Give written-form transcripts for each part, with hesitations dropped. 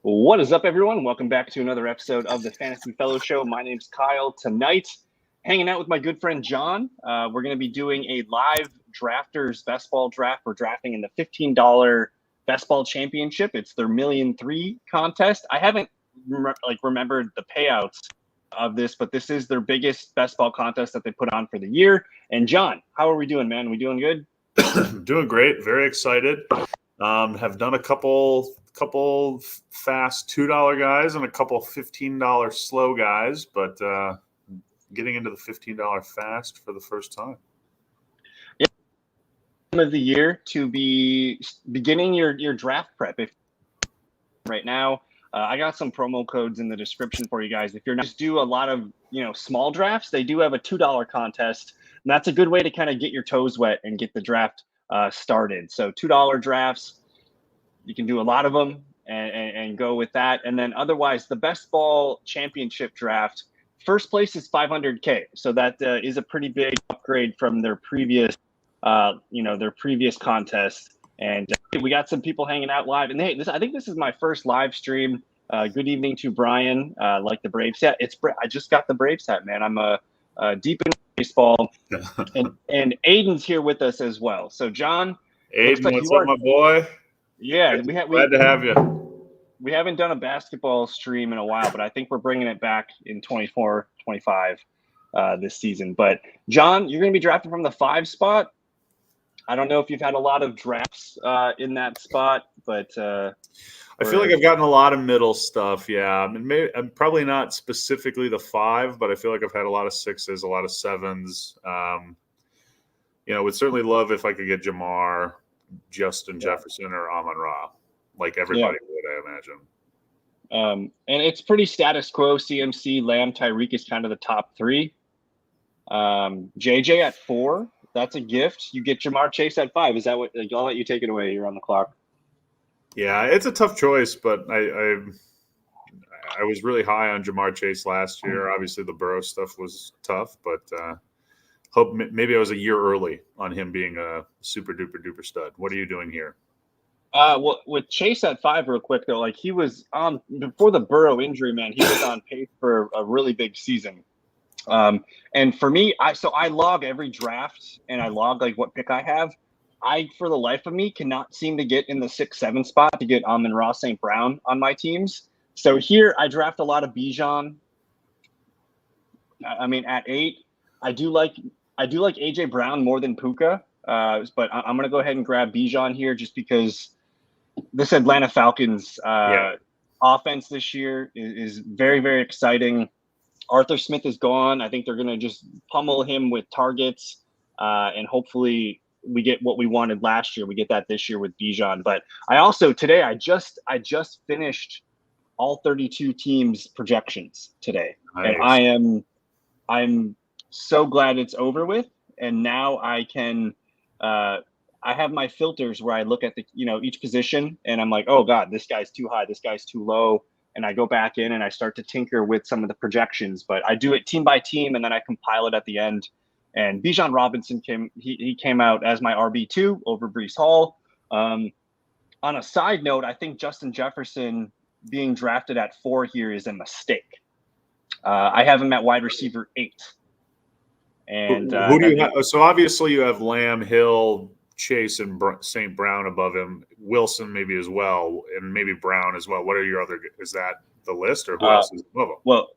What is up, everyone? Welcome back to another episode of the Fantasy Fellow Show. My name's Kyle. Tonight, hanging out with my good friend John. We're going to be doing a live drafters best ball draft. We're drafting in the $15 best ball championship. It's their $1.3 million contest. I haven't remembered the payouts of this, but this is their biggest best ball contest that they put on for the year. And John, how are we doing, man? We doing good? Doing great. Very excited. Have done a couple fast $2 guys and a couple $15 slow guys, but getting into the $15 fast for the first time. Yeah, time of the year to be beginning your draft prep. If right now, I got some promo codes in the description for you guys. If you're not just do a lot of small drafts, they do have a $2 contest, and that's a good way to kind of get your toes wet and get the draft started. So $2 drafts. You can do a lot of them and go with that. And then otherwise, the best ball championship draft, first place is $500K. So that is a pretty big upgrade from their previous, contest. And we got some people hanging out live. And hey, I think this is my first live stream. Good evening to Brian, like the Braves hat. I just got the Braves hat, man. I'm deep in baseball. and Aiden's here with us as well. So John, Aiden, what's up, my boy? Yeah, glad to have you. We haven't done a basketball stream in a while, but I think we're bringing it back in 24, 25 this season. But John, you're going to be drafting from the 5 spot. I don't know if you've had a lot of drafts in that spot, but I feel like I've gotten a lot of middle stuff. Yeah, I mean, I'm probably not specifically the 5, but I feel like I've had a lot of 6s, a lot of 7s. Would certainly love if I could get Jamar, Justin Jefferson, or Amon-Ra, like everybody would, I imagine. And it's pretty status quo. CMC, Lamb, Tyreek is kind of the top 3. JJ at 4, that's a gift. You get Jamar Chase at 5. Is that what? I'll let you take it away. You're on the clock. Yeah, it's a tough choice, but I was really high on Jamar Chase last year. Obviously, the Burrow stuff was tough, but hope maybe I was a year early on him being a super duper duper stud. What are you doing here? Well, with Chase at 5, real quick though, like he was on before the Burrow injury, man. He was on pace for a really big season. And for me, I log every draft and I log like what pick I have. I, for the life of me, cannot seem to get in the 6-7 spot to get Amon-Ra St. Brown on my teams. So here I draft a lot of Bijan. I mean, at 8, I do like AJ Brown more than Puka, but I'm going to go ahead and grab Bijan here just because this Atlanta Falcons offense this year is very, very exciting. Arthur Smith is gone. I think they're going to just pummel him with targets, and hopefully we get what we wanted last year. We get that this year with Bijan. But I also today I just finished all 32 teams projections today, Nice. And I'm so glad it's over with. And now I can I have my filters where I look at the each position and I'm like, oh God, this guy's too high, this guy's too low. And I go back in and I start to tinker with some of the projections, but I do it team by team and then I compile it at the end. And Bijan Robinson came out as my RB2 over Breece Hall. On a side note, I think Justin Jefferson being drafted at 4 here is a mistake. I have him at wide receiver 8. And who do you have? So obviously you have Lamb, Hill, Chase, and St. Brown above him. Wilson maybe as well, and maybe Brown as well. What are your other? Is that the list, or who else is above him? Well,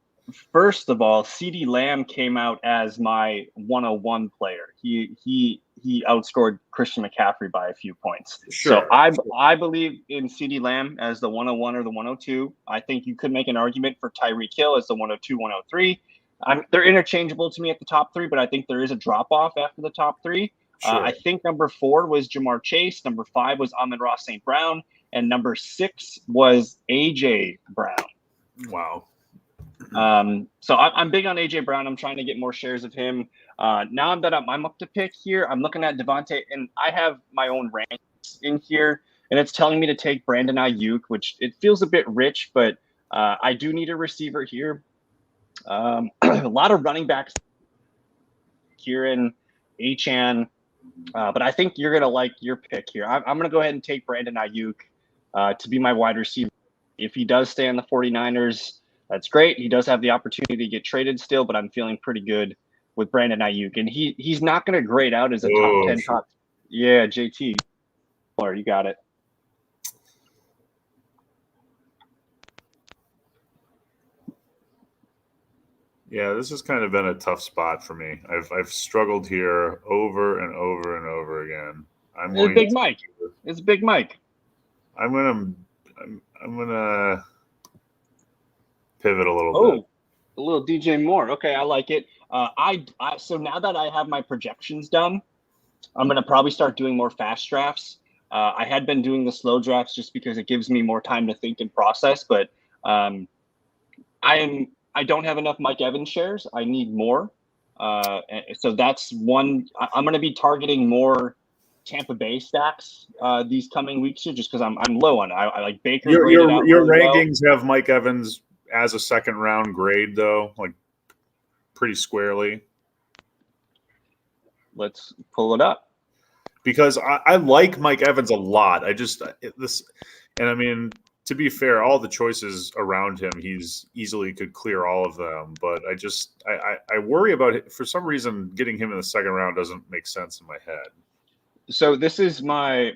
first of all, CeeDee Lamb came out as my 101 player. He outscored Christian McCaffrey by a few points. Sure. So I believe in CeeDee Lamb as the 101 or the 102. I think you could make an argument for Tyreek Hill as the 102, 103. They're interchangeable to me at the top 3, but I think there is a drop off after the top 3. Sure. I think number 4 was Jamar Chase. Number 5 was Amon-Ra St. Brown. And number 6 was A.J. Brown. Wow. So I'm big on A.J. Brown. I'm trying to get more shares of him. Now that I'm up to pick here, I'm looking at Devontae, and I have my own ranks in here. And it's telling me to take Brandon Ayuk, which it feels a bit rich, but I do need a receiver here. A lot of running backs. Kieran, Achane. But I think you're going to like your pick here. I'm going to go ahead and take Brandon Ayuk to be my wide receiver If he does stay on the 49ers, that's great. He does have the opportunity to get traded still, but I'm feeling pretty good with Brandon Ayuk. And he's not going to grade out as a top 10 sure. top. Yeah, JT. Or you got it. Yeah, this has kind of been a tough spot for me. I've struggled here over and over and over again. It's Big Mike. It's Big Mike. I'm gonna pivot a little bit. A little DJ Moore. Okay, I like it. So now that I have my projections done, I'm gonna probably start doing more fast drafts. I had been doing the slow drafts just because it gives me more time to think and process, but I don't have enough Mike Evans shares. I need more. So that's one. I'm going to be targeting more Tampa Bay stacks these coming weeks here, just because I'm low on. I like Baker. Your really rankings have Mike Evans as a second round grade, though, like pretty squarely. Let's pull it up. Because I like Mike Evans a lot. And I mean, to be fair, all the choices around him, he's easily could clear all of them. But I worry about it. For some reason, getting him in the second round doesn't make sense in my head. So this is my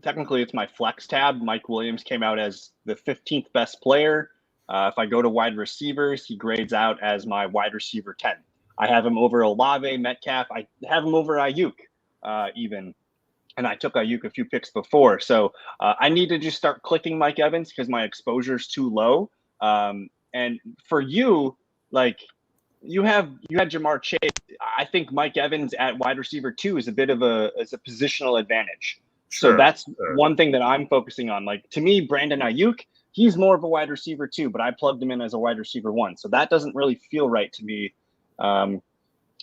technically it's my flex tab. Mike Williams came out as the 15th best player. If I go to wide receivers, he grades out as my wide receiver 10. I have him over Olave, Metcalf. I have him over Ayuk even. And I took Ayuk a few picks before. So I need to just start clicking Mike Evans because my exposure is too low. And for you, like you had Jamar Chase. I think Mike Evans at wide receiver 2 is a bit of a positional advantage. Sure, so that's one thing that I'm focusing on. Like to me, Brandon Ayuk, he's more of a wide receiver 2, but I plugged him in as a wide receiver 1. So that doesn't really feel right to me.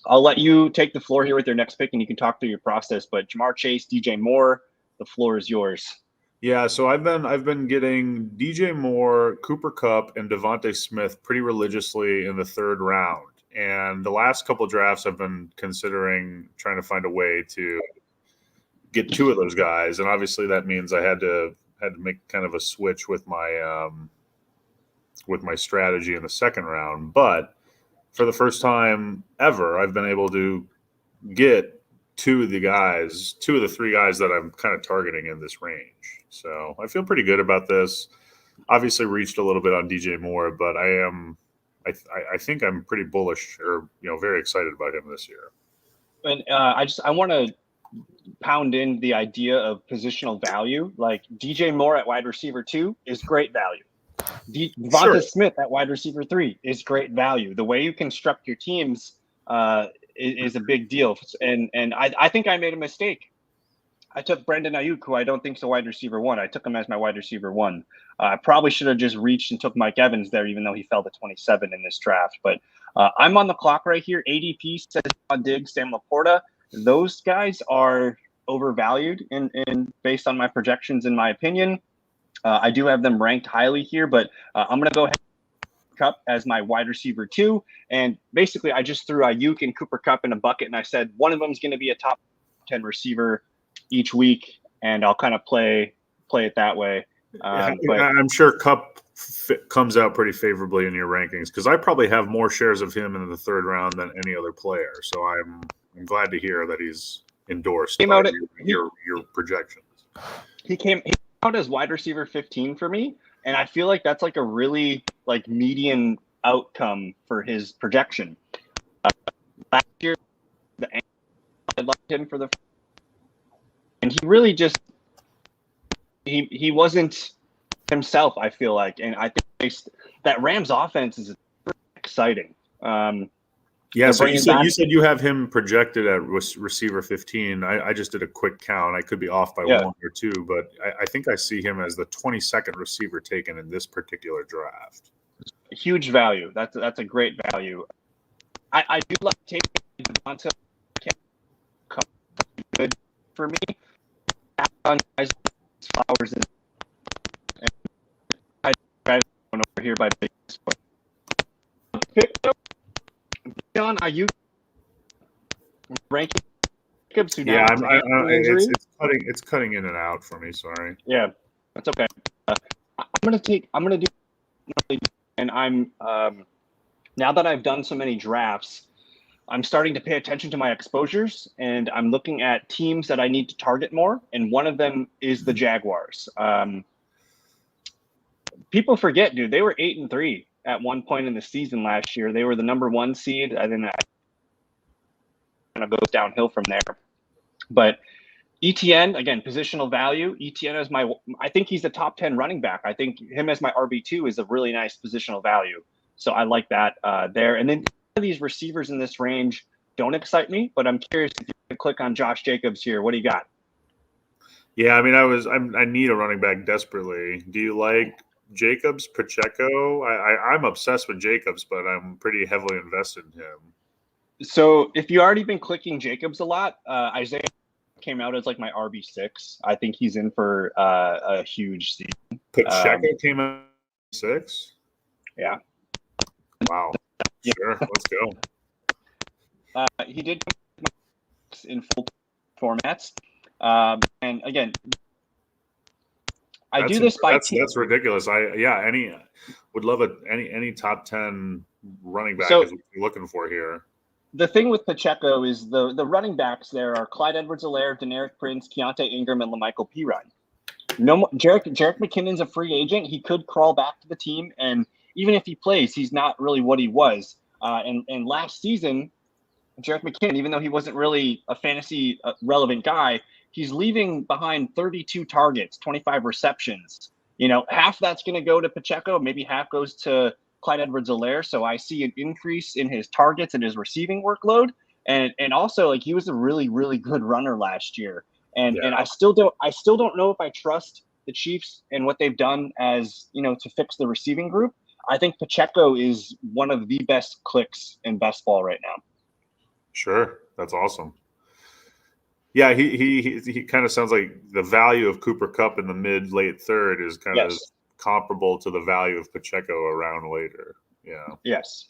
I'll let you take the floor here with your next pick, and you can talk through your process. But Jamar Chase, DJ Moore, the floor is yours. Yeah, so I've been getting DJ Moore, Cooper Kupp, and Devontae Smith pretty religiously in the third round. And the last couple of drafts, I've been considering trying to find a way to get 2 of those guys, and obviously that means I had to make kind of a switch with my strategy in the second round, but for the first time ever, I've been able to get 2 of the 3 guys that I'm kind of targeting in this range. So I feel pretty good about this. Obviously reached a little bit on DJ Moore, but I think I'm pretty bullish or, very excited about him this year. And I want to pound in the idea of positional value. Like DJ Moore at wide receiver 2 is great value. Devonta Smith at wide receiver 3 is great value. The way you construct your teams is a big deal. And I think I made a mistake. I took Brandon Ayuk, who I don't think is a wide receiver 1. I took him as my wide receiver 1. I probably should have just reached and took Mike Evans there, even though he fell to 27 in this draft. But I'm on the clock right here. ADP says John Diggs, Sam Laporta. Those guys are overvalued in based on my projections, in my opinion. I do have them ranked highly here, but I'm going to go ahead and Kupp as my wide receiver 2. And basically, I just threw Ayuk and Cooper Kupp in a bucket, and I said one of them is going to be a top 10 receiver each week, and I'll kind of play it that way. But I'm sure Kupp comes out pretty favorably in your rankings because I probably have more shares of him in the third round than any other player. So I'm glad to hear that he's endorsed by your projections. He came out as wide receiver 15 for me, and I feel like that's like a really median outcome for his projection. Last year, I loved him for and he really just he wasn't himself, I feel like, and I think that Rams offense is exciting. Yeah, so you said you have him projected at receiver 15. I just did a quick count. I could be off by 1 or 2, but I think I see him as the 22nd receiver taken in this particular draft. Huge value. That's a great value. I do like taking Devonta. Good for me. Guys, Flowers and I over here by big. John, are you ranking? Yeah, it's cutting in and out for me. Sorry. Yeah, that's okay. I'm gonna do, and I'm now that I've done so many drafts, I'm starting to pay attention to my exposures, and I'm looking at teams that I need to target more. And one of them is the Jaguars. People forget, dude, they were 8-3 at one point in the season last year. They were the number 1 seed, and then that kind of goes downhill from there. But ETN, again, positional value. ETN is I think he's a top 10 running back. I think him as my RB2 is a really nice positional value. So I like that there. And then these receivers in this range don't excite me, but I'm curious if you can click on Josh Jacobs here. What do you got? Yeah, I mean, I need a running back desperately. Do you like Jacobs, Pacheco? I'm obsessed with Jacobs, but I'm pretty heavily invested in him. So if you already been clicking Jacobs a lot, Isaiah came out as like my RB6. I think he's in for a huge season. Pacheco came out 6? Yeah. Wow. Yeah. Sure, let's go. He did in full formats. And again, I do this by team. That's ridiculous. Would love any top 10 running back is what you're looking for here. The thing with Pacheco is the running backs there are Clyde Edwards-Helaire, Deneric Prince, Keontae Ingram, and Lamichael Pirine. No, Jerick McKinnon's a free agent. He could crawl back to the team, and even if he plays, he's not really what he was. And last season, Jerick McKinnon, even though he wasn't really a fantasy relevant guy, he's leaving behind 32 targets, 25 receptions. Half that's going to go to Pacheco, maybe half goes to Clyde Edwards-Helaire. So I see an increase in his targets and his receiving workload. And also, like, he was a really, really good runner last year. And I still don't know if I trust the Chiefs and what they've done as, to fix the receiving group. I think Pacheco is one of the best clicks in best ball right now. Sure. That's awesome. Yeah, he kind of sounds like the value of Cooper Kupp in the late third is kind of comparable to the value of Pacheco around later. Yeah. Yes.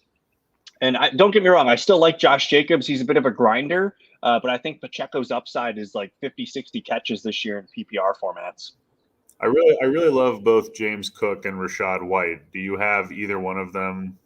And don't get me wrong, I still like Josh Jacobs. He's a bit of a grinder, but I think Pacheco's upside is like 50, 60 catches this year in PPR formats. I really love both James Cook and Rachaad White. Do you have either one of them?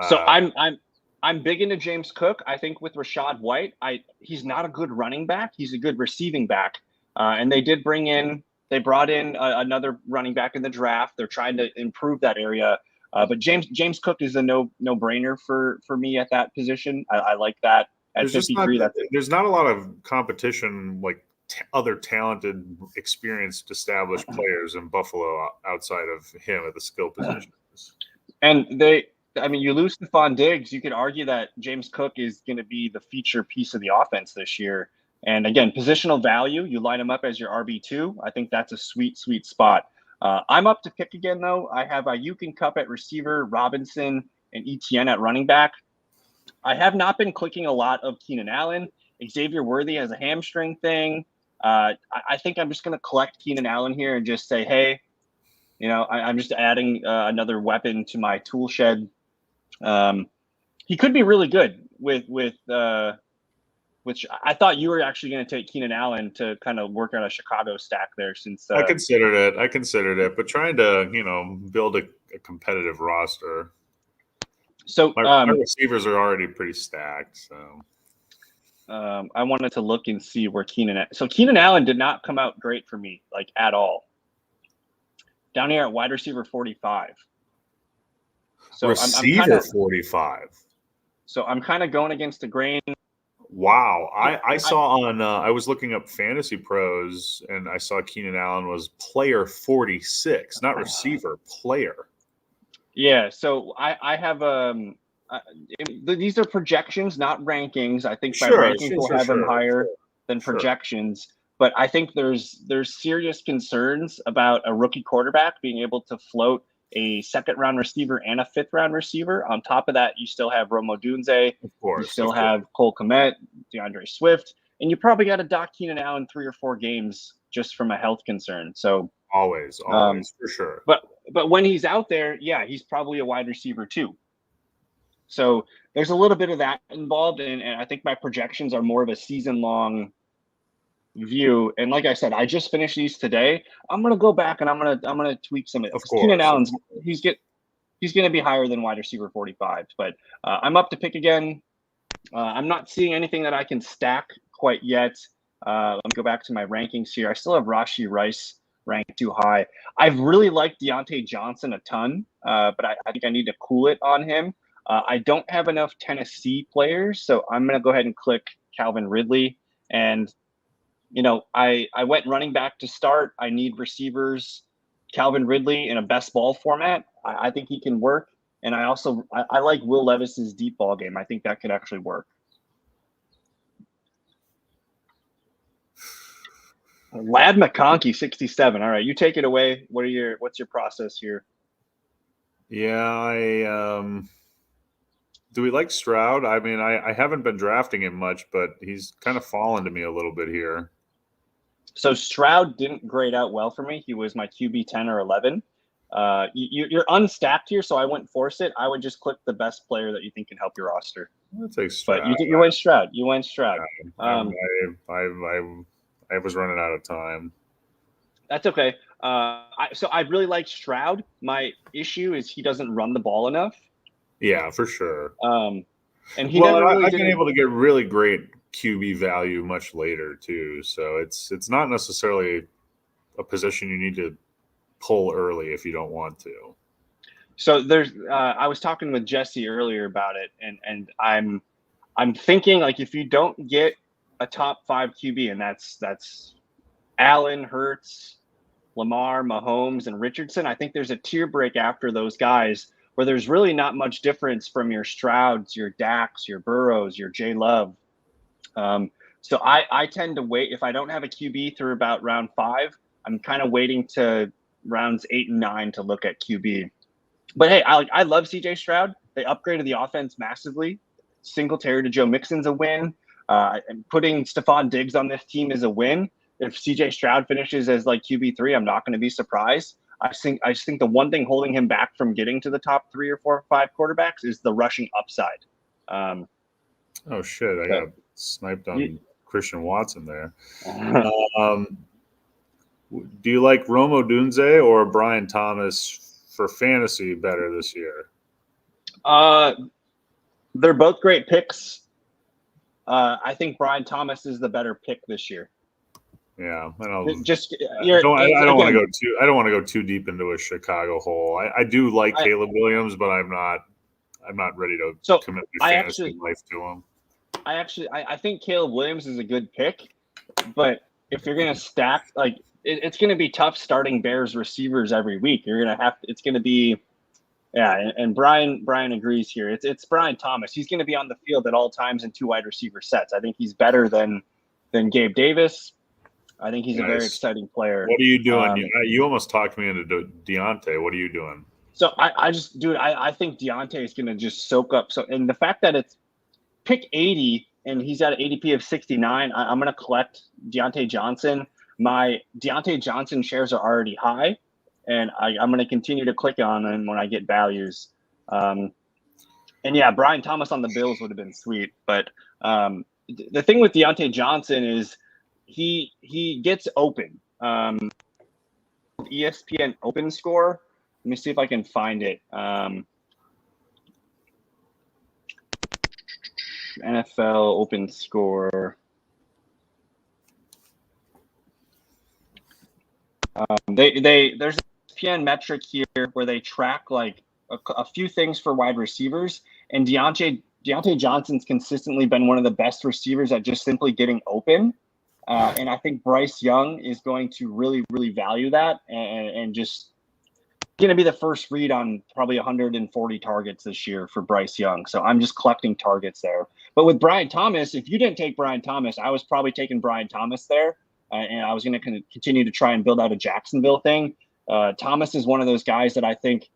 So I'm big into James Cook. I think with Rachaad White, he's not a good running back. He's a good receiving back. And they brought in another running back in the draft. They're trying to improve that area. But James Cook is a no-brainer for me at that position. I like that at 53. There's not a lot of competition like other talented, experienced, established players in Buffalo outside of him at the skill positions. And you lose Stephon Diggs. You could argue that James Cook is going to be the feature piece of the offense this year. And again, positional value, you line him up as your RB2. I think that's a sweet, sweet spot. I'm up to pick again, though. I have Ayuk and Kupp at receiver, Robinson and ETN at running back. I have not been clicking a lot of Keenan Allen. Xavier Worthy has a hamstring thing. I think I'm just going to collect Keenan Allen here and just say, hey, I'm just adding another weapon to my tool shed. He could be really good with which I thought you were actually going to take Keenan Allen to kind of work on a Chicago stack there since I considered it, but trying to, build a competitive roster. So my receivers are already pretty stacked. So I wanted to look and see where Keenan Allen did not come out great for me, like at all. Down here at wide receiver 45. So receiver 45. So I'm kind of going against the grain. Wow. I saw on I was looking up Fantasy Pros and I saw Keenan Allen was player 46, not receiver, player. Yeah, so I have these are projections, not rankings. I think by rankings we'll have them higher than projections. But I think there's serious concerns about a rookie quarterback being able to float a second-round receiver and a fifth-round receiver. On top of that, you still have Rome Odunze. Of course. You still have Cole Kmet, DeAndre Swift, and you probably got to dock Keenan Allen 3 or 4 games just from a health concern. So always for sure. But when he's out there, yeah, he's probably a wide receiver too. So there's a little bit of that involved, and I think my projections are more of a season-long view. And like I said, I just finished these today. I'm gonna go back and I'm gonna tweak some of it. Of Keenan course. Allen's he's gonna be higher than wide receiver 45. But I'm up to pick again. I'm not seeing anything that I can stack quite yet. Let me go back to my rankings here. I still have Rashee Rice ranked too high. I've really liked Deontay Johnson a ton, but I think I need to cool it on him. I don't have enough Tennessee players, so I'm going to go ahead and click Calvin Ridley. And, I went running back to start. I need receivers. Calvin Ridley in a best ball format, I think he can work. And I like Will Levis's deep ball game. I think that could actually work. Lad McConkey, 67. All right, you take it away. What's your process here? Yeah, do we like Stroud? I mean, I haven't been drafting him much, but he's kind of fallen to me a little bit here. So Stroud didn't grade out well for me. He was my QB 10 or 11. You're unstacked here, so I wouldn't force it. I would just click the best player that you think can help your roster. I'll take Stroud. But you went Stroud. You went Stroud. I was running out of time. That's okay. So I really like Stroud. My issue is he doesn't run the ball enough. Yeah, for sure. And I've been able to get really great QB value much later too. So it's not necessarily a position you need to pull early if you don't want to. So I was talking with Jesse earlier about it, and I'm thinking, like, if you don't get a top 5 QB, and that's Allen, Hurts, Lamar, Mahomes, and Richardson, I think there's a tier break after those guys where there's really not much difference from your Strouds, your Daks, your Burrows, your J Love. So I tend to wait. If I don't have a QB through about round 5, I'm kind of waiting to rounds 8 and 9 to look at QB. But hey, I love CJ Stroud. They upgraded the offense massively. Singletary to Joe Mixon's a win. And putting Stephon Diggs on this team is a win. If CJ Stroud finishes as like QB3, I'm not going to be surprised. I just think the one thing holding him back from getting to the top 3 or 4 or 5 quarterbacks is the rushing upside. Oh shit! I got sniped on Christian Watson there. Do you like Rome Odunze or Brian Thomas for fantasy better this year? They're both great picks. I think Brian Thomas is the better pick this year. Yeah, I don't want to go too deep into a Chicago hole. I do like Caleb Williams, but I'm not ready to commit my fantasy life to him. I think Caleb Williams is a good pick, but if you're gonna stack, like, it's gonna be tough starting Bears receivers every week. It's gonna be. Yeah, and Brian agrees here. It's Brian Thomas. He's going to be on the field at all times in 2 wide receiver sets. I think he's better than Gabe Davis. I think he's a very exciting player. What are you doing? You almost talked me into Deontay. What are you doing? So I think Deontay is going to just soak up. So, and the fact that it's pick 80 and he's at an ADP of 69, I'm going to collect Deontay Johnson. My Deontay Johnson shares are already high. And I'm going to continue to click on them when I get values. And yeah, Brian Thomas on the Bills would have been sweet. But the thing with Deontay Johnson is he gets open. ESPN open score. Let me see if I can find it. NFL open score. There's ESPN metric here where they track like a few things for wide receivers, and Deontay Johnson's consistently been one of the best receivers at just simply getting open. And I think Bryce Young is going to really, really value that and just going to be the first read on probably 140 targets this year for Bryce Young. So I'm just collecting targets there. But with Brian Thomas, if you didn't take Brian Thomas, I was probably taking Brian Thomas there. And I was going to continue to try and build out a Jacksonville thing. Thomas is one of those guys that I think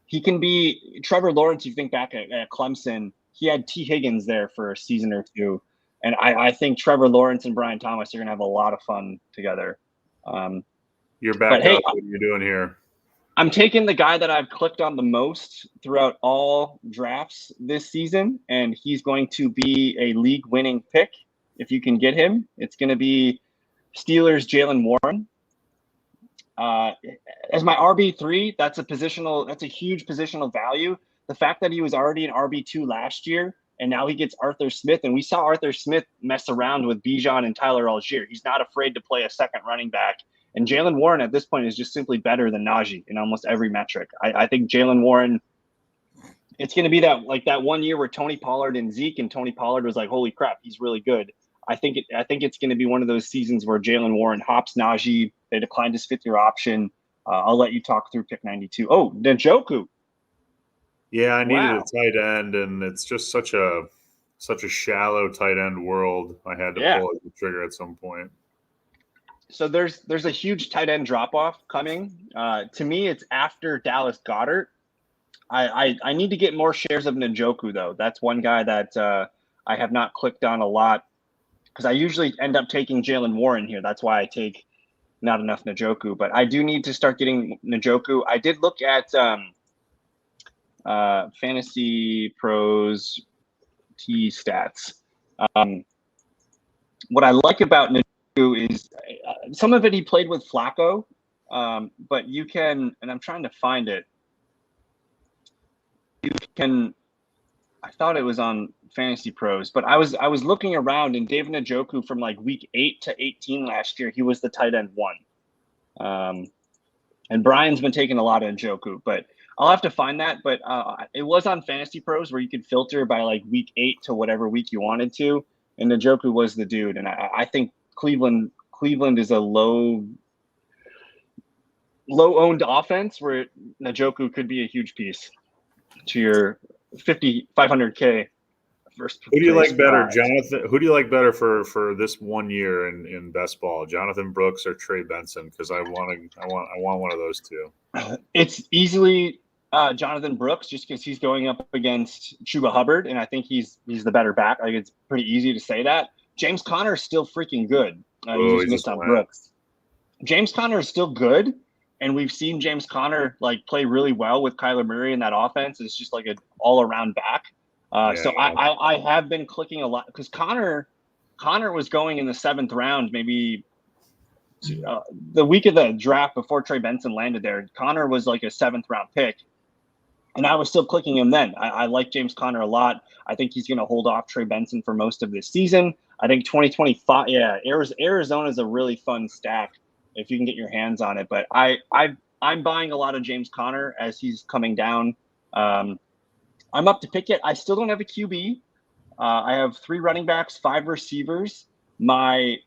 he can be. Trevor Lawrence, you think back at Clemson, he had T. Higgins there for a season or two. And I think Trevor Lawrence and Brian Thomas are going to have a lot of fun together. You're back up. What are you doing here? I'm taking the guy that I've clicked on the most throughout all drafts this season, and he's going to be a league-winning pick if you can get him. It's going to be Steelers Jaylen Warren. As my RB3, that's a huge positional value. The fact that he was already an RB2 last year, and now he gets Arthur Smith, and we saw Arthur Smith mess around with Bijan and Tyler Algier. He's not afraid to play a second running back. And Jaylen Warren at this point is just simply better than Najee in almost every metric. I think Jaylen Warren, it's going to be that 1 year where Tony Pollard and Zeke, and Tony Pollard was like, holy crap, he's really good. I think it's going to be one of those seasons where Jaylen Warren hops Najee. They declined his fifth-year option. I'll let you talk through pick 92. Oh, Njoku. Yeah, I needed a tight end, and it's just such a shallow tight end world. I had to pull the trigger at some point. So there's a huge tight end drop-off coming. To me, it's after Dallas Goedert. I need to get more shares of Njoku, though. That's one guy that I have not clicked on a lot, because I usually end up taking Jaylen Warren here. That's why I take not enough Njoku. But I do need to start getting Njoku. I did look at Fantasy Pros T stats. What I like about Njoku is some of it he played with Flacco, but you can, and I'm trying to find it. You can, I thought it was on Fantasy Pros, but I was looking around, and David Njoku from like week 8 to 18 last year, he was the tight end 1. And Brian's been taking a lot of Njoku, but I'll have to find that. But it was on Fantasy Pros where you could filter by like week 8 to whatever week you wanted to, and Njoku was the dude. And I think Cleveland is a low owned offense where Njoku could be a huge piece to your 500K. Who do you like better, Jonathan? Who do you like better for this 1 year in best ball, Jonathan Brooks or Trey Benson? Because I want one of those two. It's easily Jonathan Brooks, just because he's going up against Chuba Hubbard, and I think he's the better back. Like, it's pretty easy to say that. James Conner is still freaking good. You just missed on Brooks. James Conner is still good, and we've seen James Conner like play really well with Kyler Murray in that offense. It's just like an all-around back. So I have been clicking a lot because Connor was going in the 7th round, maybe the week of the draft before Trey Benson landed there. Connor was like a 7th round pick, and I was still clicking him then. I like James Conner a lot. I think he's going to hold off Trey Benson for most of this season. I think 2025, Arizona is a really fun stack if you can get your hands on it. But I'm buying a lot of James Conner as he's coming down. I'm up to pick it. I still don't have a QB. I have 3 running backs, 5 receivers. I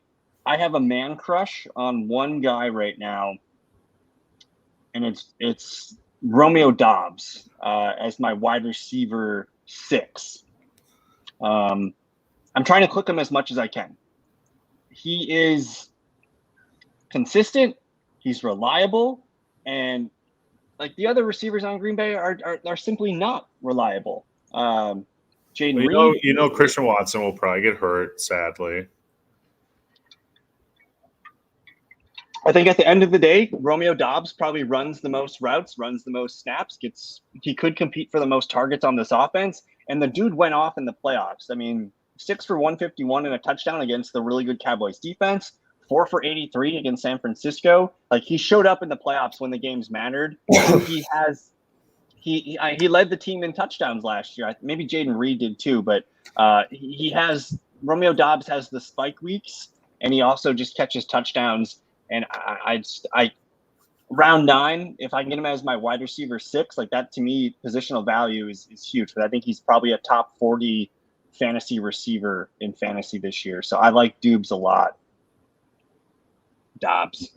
have a man crush on one guy right now, and it's Romeo Doubs as my wide receiver 6. I'm trying to click him as much as I can. He is consistent. He's reliable, and like the other receivers on Green Bay are simply not reliable. Jaden Reed, Christian Watson will probably get hurt, sadly. I think at the end of the day, Romeo Doubs probably runs the most routes, runs the most snaps, he could compete for the most targets on this offense. And the dude went off in the playoffs. I mean, 6 for 151 and a touchdown against the really good Cowboys defense. 4 for 83 against San Francisco. Like, he showed up in the playoffs when the games mattered. He led the team in touchdowns last year. Maybe Jaden Reed did too, but Romeo Doubs has the spike weeks, and he also just catches touchdowns. And I round 9, if I can get him as my wide receiver 6, like that to me, positional value is huge. But I think he's probably a top 40 fantasy receiver in fantasy this year. So I like Doubs a lot. Dobbs.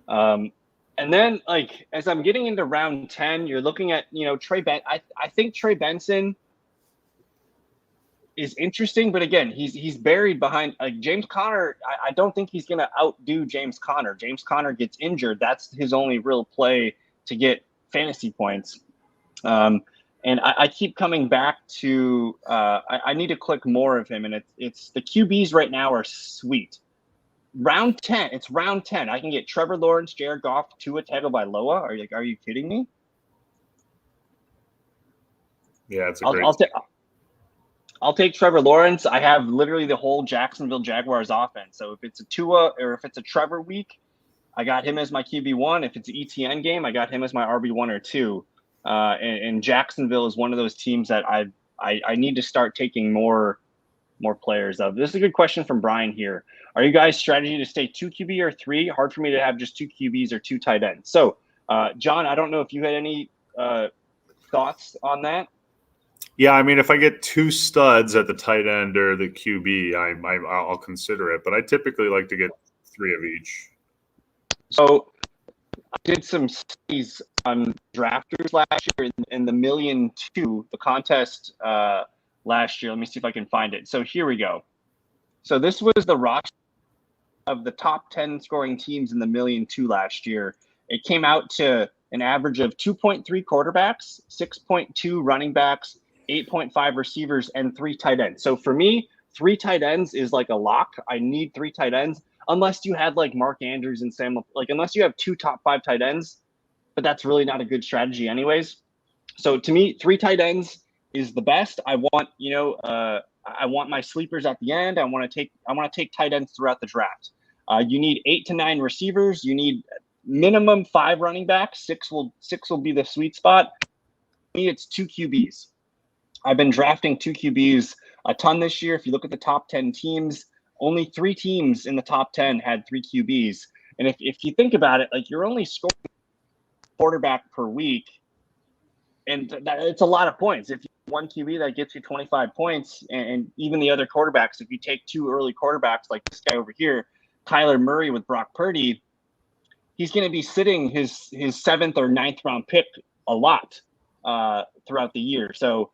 And then, like, as I'm getting into round 10, you're looking at, Trey Benson. I think Trey Benson is interesting, but again, he's buried behind James Conner. I don't think he's going to outdo James Conner. James Conner gets injured. That's his only real play to get fantasy points. And I keep coming back to I need to click more of him, and it's the QBs right now are sweet. Round 10, it's round 10. I can get Trevor Lawrence, Jared Goff, Tua Tagovailoa. Are you kidding me? Yeah, it's I'll take Trevor Lawrence. I have literally the whole Jacksonville Jaguars offense. So if it's a Tua or if it's a Trevor week, I got him as my QB1. If it's an ETN game, I got him as my RB1 or 2. And Jacksonville is one of those teams that I need to start taking more players of. This is a good question from Brian here. Are you guys' strategy to stay 2 QB or 3? Hard for me to have just 2 QBs or 2 tight ends. So, John, I don't know if you had any thoughts on that. Yeah, I mean, if I get 2 studs at the tight end or the QB, I'll consider it. But I typically like to get 3 of each. So I did some studies on drafters last year in the $1,000,002, the contest last year. Let me see if I can find it. So here we go. So this was the roster of the top 10 scoring teams in the $1,000,002 last year. It came out to an average of 2.3 quarterbacks, 6.2 running backs, 8.5 receivers, and 3 tight ends. So for me, 3 tight ends is like a lock. I need 3 tight ends, unless you had like Mark Andrews and Sam, like unless you have 2 top 5 tight ends, but that's really not a good strategy anyways. So to me, 3 tight ends is the best. I want, I want my sleepers at the end. I want to take tight ends throughout the draft. You need 8 to 9 receivers. You need minimum 5 running backs. 6 will be the sweet spot. For me, it's 2 QBs. I've been drafting 2 QBs a ton this year. If you look at the top 10 teams, only 3 teams in the top 10 had 3 QBs. And if you think about it, like you're only scoring quarterback per week, and it's a lot of points. If you have 1 QB, that gets you 25 points, and even the other quarterbacks, if you take 2 early quarterbacks like this guy over here, Kyler Murray with Brock Purdy, he's going to be sitting his 7th or 9th round pick a lot throughout the year. So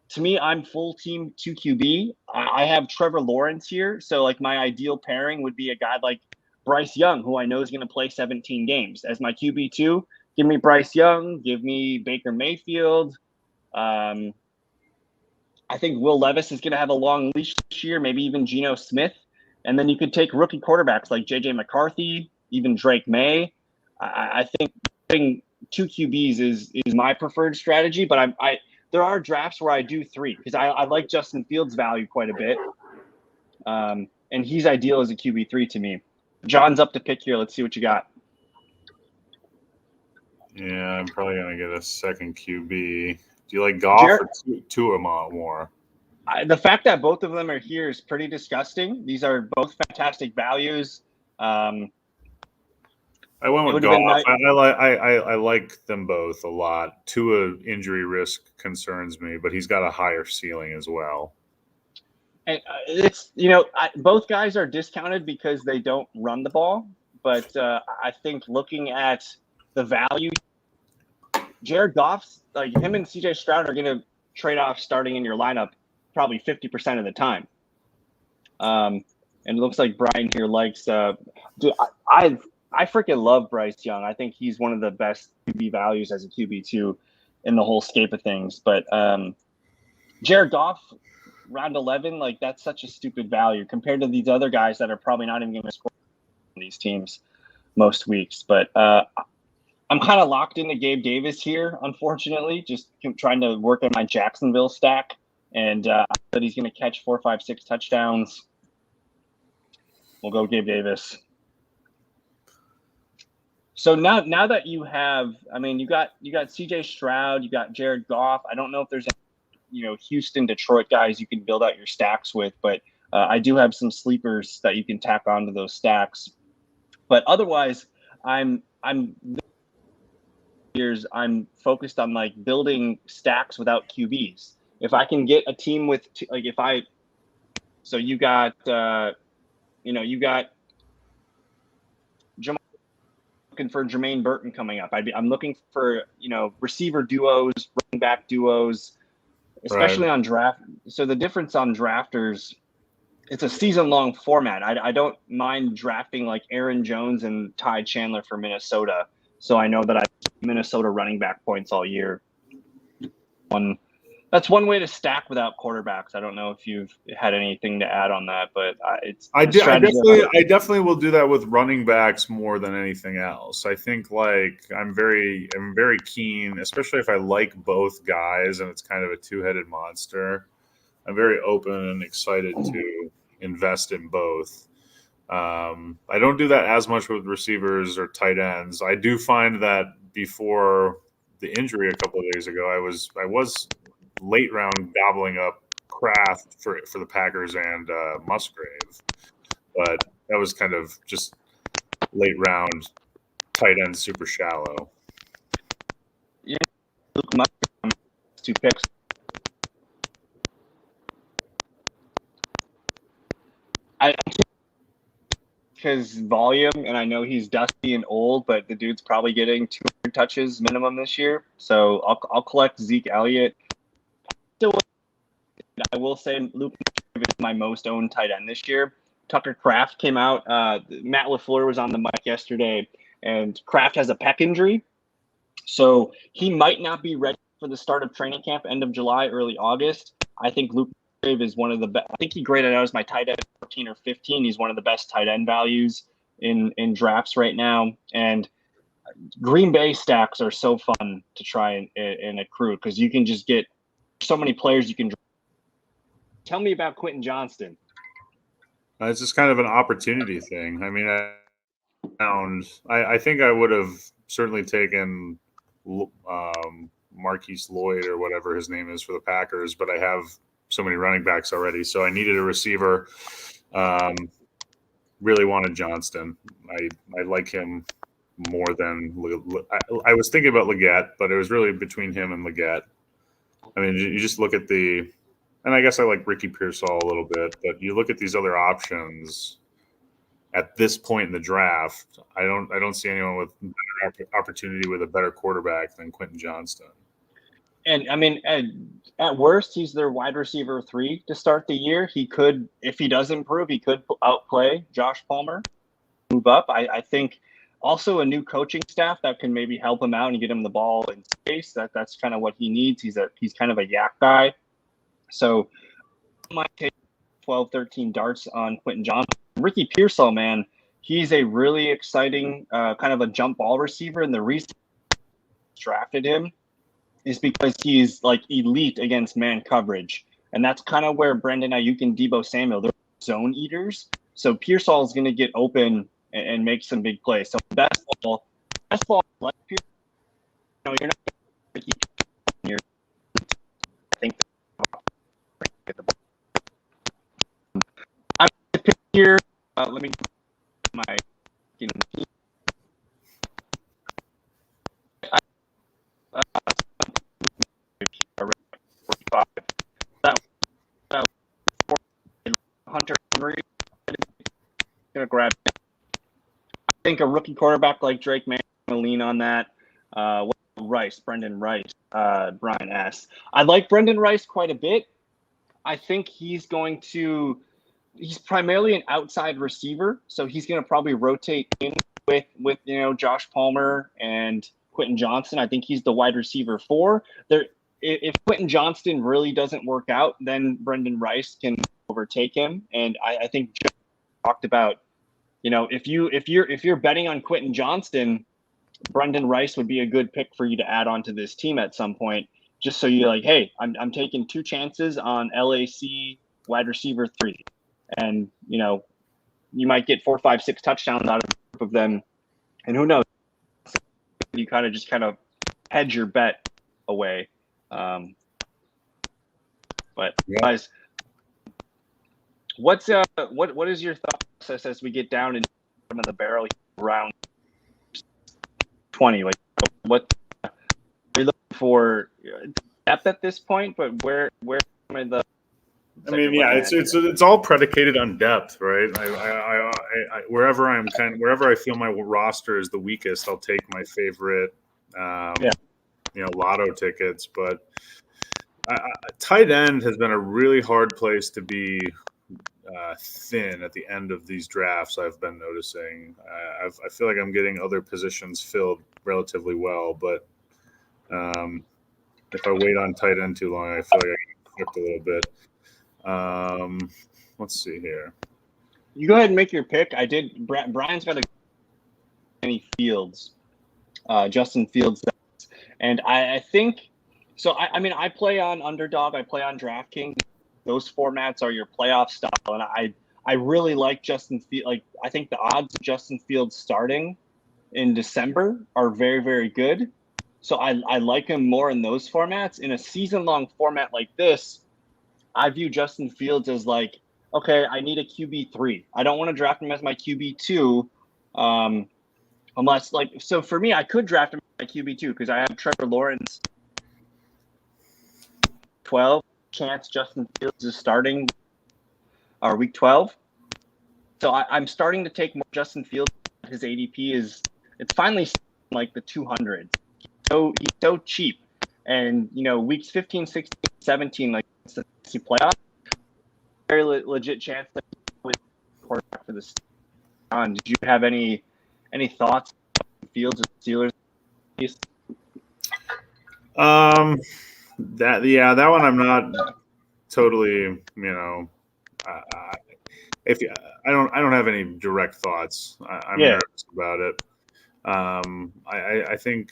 to me, I'm full team 2 QB. I have Trevor Lawrence here. So like my ideal pairing would be a guy like Bryce Young, who I know is going to play 17 games as my QB2. Give me Bryce Young. Give me Baker Mayfield. I think Will Levis is going to have a long leash this year, maybe even Geno Smith. And then you could take rookie quarterbacks like J.J. McCarthy, even Drake May. I think having 2 QBs is my preferred strategy, but there are drafts where I do 3 because I like Justin Fields' value quite a bit. And he's ideal as a QB3 to me. John's up to pick here. Let's see what you got. Yeah, I'm probably going to get a second QB. Do you like Goff or Tua more? The fact that both of them are here is pretty disgusting. These are both fantastic values. I went with Goff. I like them both a lot. Tua injury risk concerns me, but he's got a higher ceiling as well. And it's both guys are discounted because they don't run the ball. But I think looking at the value, Jared Goff's like him and CJ Stroud are going to trade off starting in your lineup probably 50% of the time. And it looks like Brian here likes. Dude, I freaking love Bryce Young. I think he's one of the best QB values as a QB2 in the whole scape of things. But Jared Goff, round 11, like that's such a stupid value compared to these other guys that are probably not even going to score on these teams most weeks. But I'm kind of locked into Gabe Davis here, unfortunately, just trying to work on my Jacksonville stack. And I bet he's going to catch 4, 5, 6 touchdowns. We'll go Gabe Davis. So now that you have, I mean, you got CJ Stroud, you got Jared Goff. I don't know if there's Houston, Detroit guys you can build out your stacks with, but I do have some sleepers that you can tack onto those stacks. But otherwise, I'm focused on like building stacks without QBs. If I can get a team with so you got Jamal looking for Jermaine Burton coming up. I'm looking for receiver duos, running back duos, especially on draft. So the difference on drafters, it's a season-long format. I don't mind drafting like Aaron Jones and Ty Chandler for Minnesota, so I know that I have Minnesota running back points all year. That's one way to stack without quarterbacks. I don't know if you've had anything to add on that, but I definitely will do that with running backs more than anything else. I think I'm very keen, especially if I like both guys and it's kind of a 2-headed monster. I'm very open and excited to invest in both. I don't do that as much with receivers or tight ends. I do find that before the injury a couple of days ago, I was late round gobbling up Kraft for the Packers and Musgrave, but that was kind of just late round tight end, super shallow. Yeah, Luke Musgrave, 2 picks. His volume, and I know he's dusty and old, but the dude's probably getting 200 touches minimum this year. So I'll collect Zeke Elliott. Still, I will say Luke is my most owned tight end this year. Tucker Kraft came out. Matt LaFleur was on the mic yesterday, and Kraft has a pec injury, so he might not be ready for the start of training camp, end of July, early August. I think Luke is one of the best. I think he graded out as my tight end 14 or 15. He's one of the best tight end values in drafts right now. And Green Bay stacks are so fun to try and accrue because you can just get so many players you can draft. Tell me about Quentin Johnston. It's just kind of an opportunity thing. I mean, I think I would have certainly taken Marquise Lloyd or whatever his name is for the Packers, but I have so many running backs already. So I needed a receiver. Really wanted Johnston. I like him more than I was thinking about Leggett, but it was really between him and Leggett. I mean, you just look at and I guess I like Ricky Pearsall a little bit, but you look at these other options at this point in the draft. I don't see anyone with better opportunity with a better quarterback than Quentin Johnston. And I mean, at worst, he's their wide receiver 3 to start the year. He could, if he does improve, he could outplay Josh Palmer, move up. I think also a new coaching staff that can maybe help him out and get him the ball in space. That's kind of what he needs. He's kind of a yak guy. So I might take 12, 13 darts on Quentin Johnston. Ricky Pearsall, man, he's a really exciting kind of a jump ball receiver. And the reason I drafted him is because he's like elite against man coverage. And that's kind of where Brandon Ayuk and Deebo Samuel, they're zone eaters. So Pearsall is going to get open and make some big plays. So best ball, like Pearsall, you're not I think get the ball. I'm going to pick here. Let me my Hunter Henry gonna grab. I think a rookie quarterback like Drake May gonna lean on that. Brendan Rice, Brian S. I like Brendan Rice quite a bit. I think he's primarily an outside receiver, so he's gonna probably rotate in with Josh Palmer and Quentin Johnston. I think he's the wide receiver 4. If Quentin Johnston really doesn't work out, then Brendan Rice can overtake him. And I think Joe talked about, if you're betting on Quentin Johnston, Brendan Rice would be a good pick for you to add onto this team at some point, just so you're like, hey, I'm taking 2 chances on LAC wide receiver 3, and you might get 4, 5, 6 touchdowns out of them, and who knows? You kind of hedge your bet away. But guys, what is your thought process as we get down in some of the barrel round 20? Like, what are you looking for depth at this point? But where am I the? I mean, yeah, it's all predicated on depth, right? I wherever I feel my roster is the weakest, I'll take my favorite, lotto tickets. But tight end has been a really hard place to be thin at the end of these drafts. I've been noticing. I feel like I'm getting other positions filled relatively well, but if I wait on tight end too long, I feel like I get flipped a little bit. Let's see here. You go ahead and make your pick. I did. Brian's got any Fields, Justin Fields, and I think so. I mean, I play on Underdog. I play on DraftKings. those formats are your playoff style. And I really like Justin Fields. Like, I think the odds of Justin Fields starting in December are very, very good. So I like him more in those formats. In a season-long format like this, I view Justin Fields as like, okay, I need a QB3. I don't want to draft him as my QB2, unless like, so for me, I could draft him as my QB2 because I have Trevor Lawrence 12 chance Justin Fields is starting or week 12. So I'm starting to take more Justin Fields. His ADP it's finally like the 200s. So he's so cheap. And, weeks 15, 16, 17, like it's the playoff, very legit chance that with quarterback for this. Did you have any thoughts on Fields or Steelers? That one I'm not totally, I don't have any direct thoughts. I'm nervous about it. I think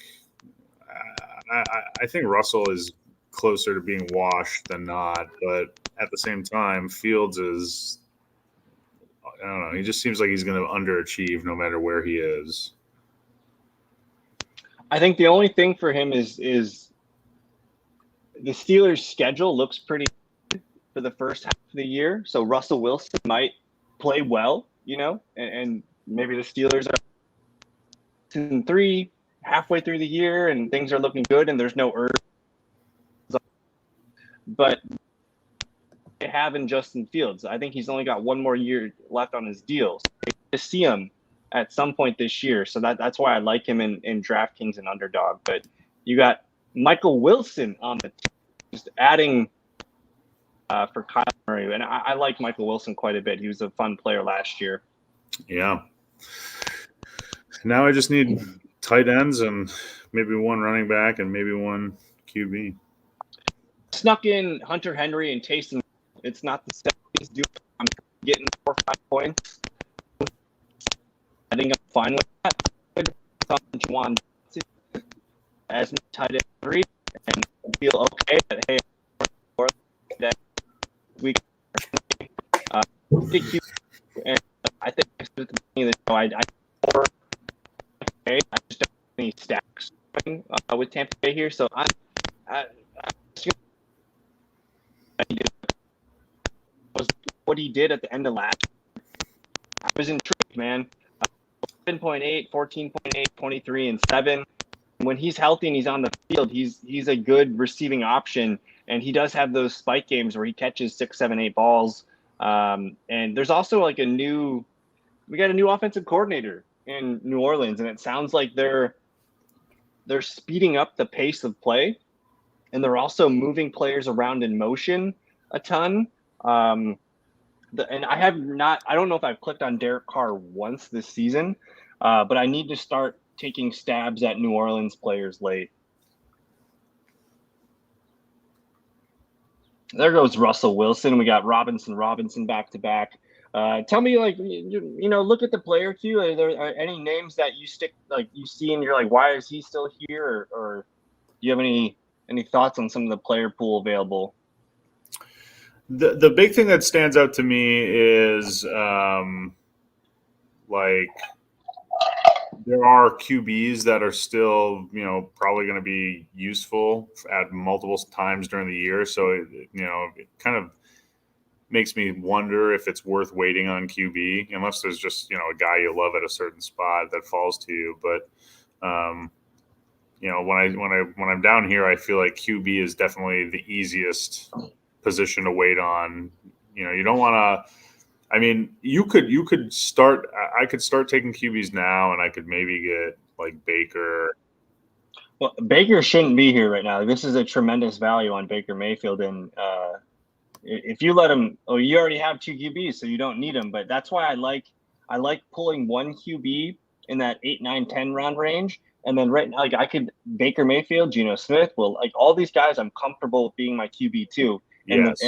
Russell is closer to being washed than not, but at the same time, Fields is, I don't know, he just seems like he's going to underachieve no matter where he is. I think the only thing for him is the Steelers' schedule looks pretty good for the first half of the year. So Russell Wilson might play well, and maybe the Steelers are 2-3 halfway through the year and things are looking good and there's no urge. But they have in Justin Fields. I think he's only got one more year left on his deal. So to see him at some point this year. So that's why I like him in DraftKings and Underdog. But you got Michael Wilson on the team, just adding for Kyle Murray. And I like Michael Wilson quite a bit. He was a fun player last year. Yeah. Now I just need tight ends and maybe one running back and maybe one QB. Snuck in Hunter Henry and Taysom. It's not the same he's doing. I'm getting 4 or 5 points. I think I'm fine with that. Juwan as tight end 3 and feel okay that, hey, that week and I think at the beginning of the show, I just don't have any stacks with Tampa Bay here, so what he did at the end of last year. I was intrigued, man. 7.8, 14.8, 23, and 7. When he's healthy and he's on the field, he's a good receiving option, and he does have those spike games where he catches 6, 7, 8 balls. And there's also like we got a new offensive coordinator in New Orleans, and it sounds like they're speeding up the pace of play, and they're also moving players around in motion a ton. And I don't know if I've clicked on Derek Carr once this season, but I need to start taking stabs at New Orleans players late. There goes Russell Wilson. We got Robinson back to back. Tell me, like, look at the player queue. Are there any names that you see and you're like, why is he still here? Or do you have any thoughts on some of the player pool available? The big thing that stands out to me is there are QBs that are still, probably going to be useful at multiple times during the year. So, it kind of makes me wonder if it's worth waiting on QB, unless there's just, a guy you love at a certain spot that falls to you. But, when I'm down here, I feel like QB is definitely the easiest position to wait on. You don't want to. I mean, you could start. I could start taking QBs now, and I could maybe get like Baker. Well, Baker shouldn't be here right now. This is a tremendous value on Baker Mayfield, and if you let him, you already have 2 QBs, so you don't need him. But that's why I like pulling one QB in that 8, 9, 10 round range, and then right now, like I could Baker Mayfield, Geno Smith, like all these guys, I'm comfortable with being my QB too. Yes.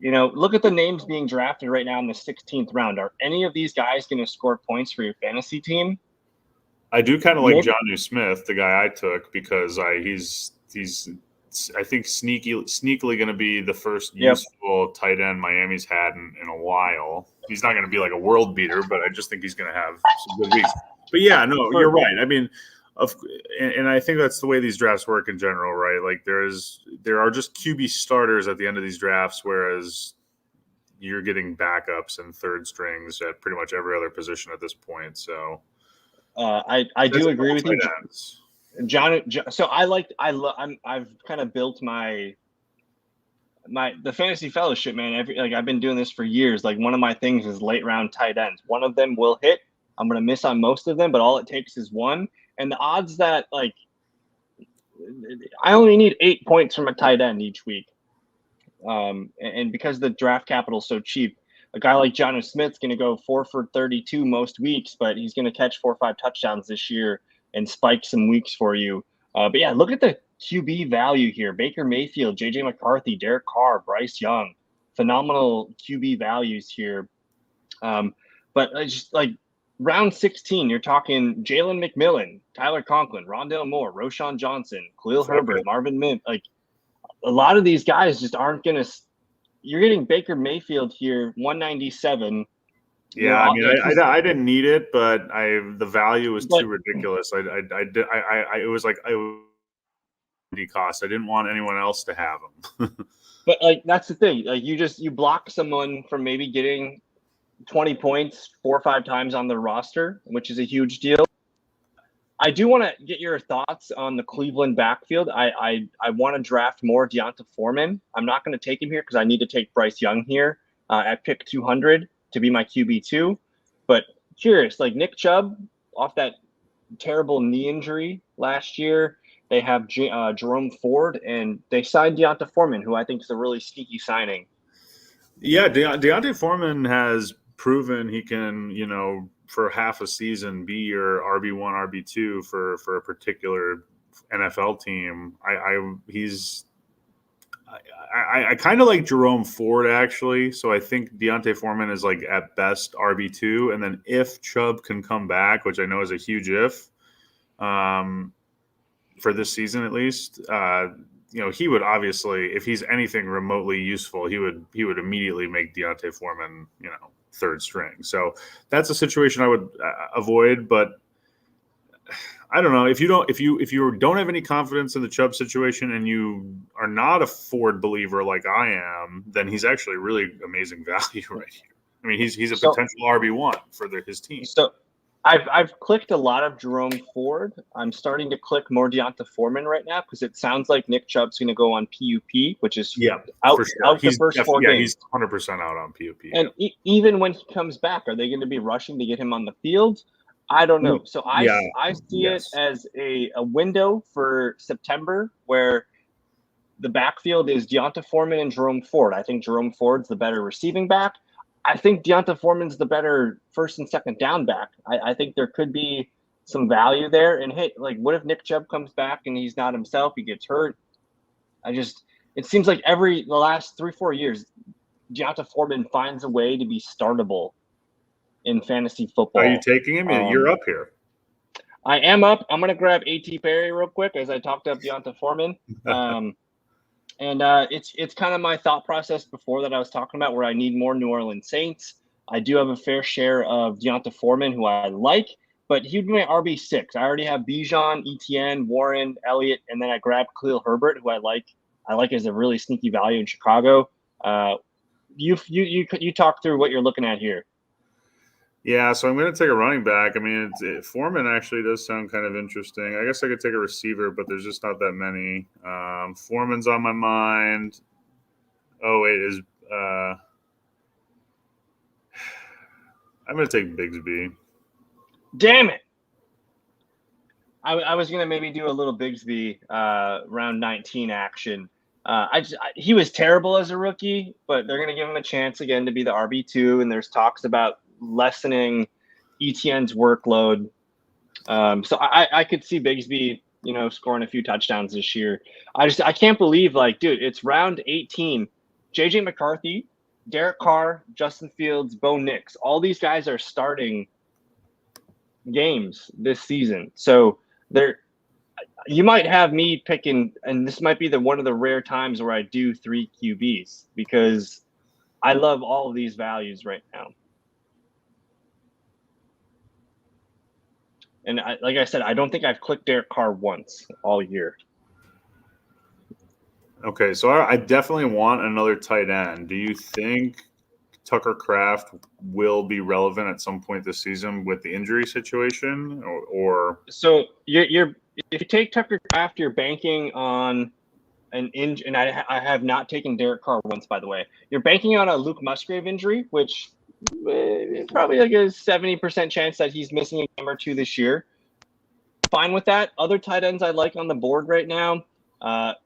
Look at the names being drafted right now in the 16th round. Are any of these guys going to score points for your fantasy team? I do kind of like Jonnu Smith, the guy I took, because he's I think sneakily going to be the first useful tight end Miami's had in a while. He's not going to be like a world beater, but I just think he's going to have some good weeks. But yeah, no, you're right. I mean, and I think that's the way these drafts work in general, right? Like there are just QB starters at the end of these drafts, whereas you're getting backups and third strings at pretty much every other position at this point. So I do agree with you, John. So I've kind of built the fantasy fellowship, man. I've been doing this for years. Like one of my things is late round tight ends. One of them will hit. I'm going to miss on most of them, but all it takes is one. And the odds that I only need 8 points from a tight end each week. And because the draft capital is so cheap, a guy like Jonnu Smith's going to go 4 for 32 most weeks, but he's going to catch 4 or 5 touchdowns this year and spike some weeks for you. But yeah, look at the QB value here. Baker Mayfield, JJ McCarthy, Derek Carr, Bryce Young, phenomenal QB values here. But just like round 16, you're talking Jalen McMillan, Tyler Conklin, Rondale Moore, Roschon Johnson, Khalil Herbert, Marvin Mims. Like a lot of these guys just aren't going to – you're getting Baker Mayfield here, 197. Yeah, I mean, I didn't need it, but the value was too ridiculous. It was like cost. I didn't want anyone else to have them. But like that's the thing. Like you block someone from maybe getting 20 points 4 or 5 times on their roster, which is a huge deal. I do want to get your thoughts on the Cleveland backfield. I want to draft more D'Onta Foreman. I'm not going to take him here because I need to take Bryce Young here at pick 200 to be my QB2. But curious, like Nick Chubb off that terrible knee injury last year. They have Jerome Ford, and they signed D'Onta Foreman, who I think is a really sneaky signing. Yeah, D'Onta Foreman has proven he can, for half a season be your RB1, RB2 for a particular NFL team. I kind of like Jerome Ford actually. So I think D'Onta Foreman is like at best RB2. And then if Chubb can come back, which I know is a huge if, for this season at least, he would obviously, if he's anything remotely useful, he would immediately make D'Onta Foreman, third string. So that's a situation I would avoid. But I don't know, if you don't have any confidence in the Chubb situation and you are not a Ford believer like I am, then he's actually really amazing value right here. I mean, he's a potential RB1 for his team. So I've clicked a lot of Jerome Ford. I'm starting to click more D'Onta Foreman right now because it sounds like Nick Chubb's going to go on PUP, which is out for sure. The first 4 games. He's 100% out on PUP. And even when he comes back, are they going to be rushing to get him on the field? I don't know. So I see it as a window for September where the backfield is D'Onta Foreman and Jerome Ford. I think Jerome Ford's the better receiving back. I think D'Onta Foreman's the better first and second down back. I think there could be some value there. And hey, like, what if Nick Chubb comes back and he's not himself? He gets hurt. It seems like the last 3-4 years, D'Onta Foreman finds a way to be startable in fantasy football. Are you taking him? You're up here. I am up. I'm going to grab A.T. Perry real quick as I talked up D'Onta Foreman. And it's kind of my thought process before that I was talking about where I need more New Orleans Saints. I do have a fair share of D'Onta Foreman, who I like, but he'd be my RB6. I already have Bijan, Etienne, Warren, Elliott, and then I grabbed Khalil Herbert, who I like as a really sneaky value in Chicago. You talk through what you're looking at here. Yeah, so I'm going to take a running back. I mean, Foreman actually does sound kind of interesting. I guess I could take a receiver, but there's just not that many. Foreman's on my mind. Oh, wait, I'm going to take Bigsby. Damn it. I was going to maybe do a little Bigsby round 19 action. He was terrible as a rookie, but they're going to give him a chance again to be the RB2, and there's talks about lessening Etienne's workload. So I could see Bigsby, scoring a few touchdowns this year. I can't believe, dude, it's round 18. JJ McCarthy, Derek Carr, Justin Fields, Bo Nix. All these guys are starting games this season. So you might have me picking, and this might be one of the rare times where I do 3 QBs because I love all of these values right now. And like I said, I don't think I've clicked Derek Carr once all year. Okay, so I definitely want another tight end. Do you think Tucker Kraft will be relevant at some point this season with the injury situation, or? So you're if you take Tucker Kraft, you're banking on an injury, and I have not taken Derek Carr once, by the way. You're banking on a Luke Musgrave injury, which probably like a 70% chance that he's missing a game or two this year. Fine with that. Other tight ends I like on the board right now. I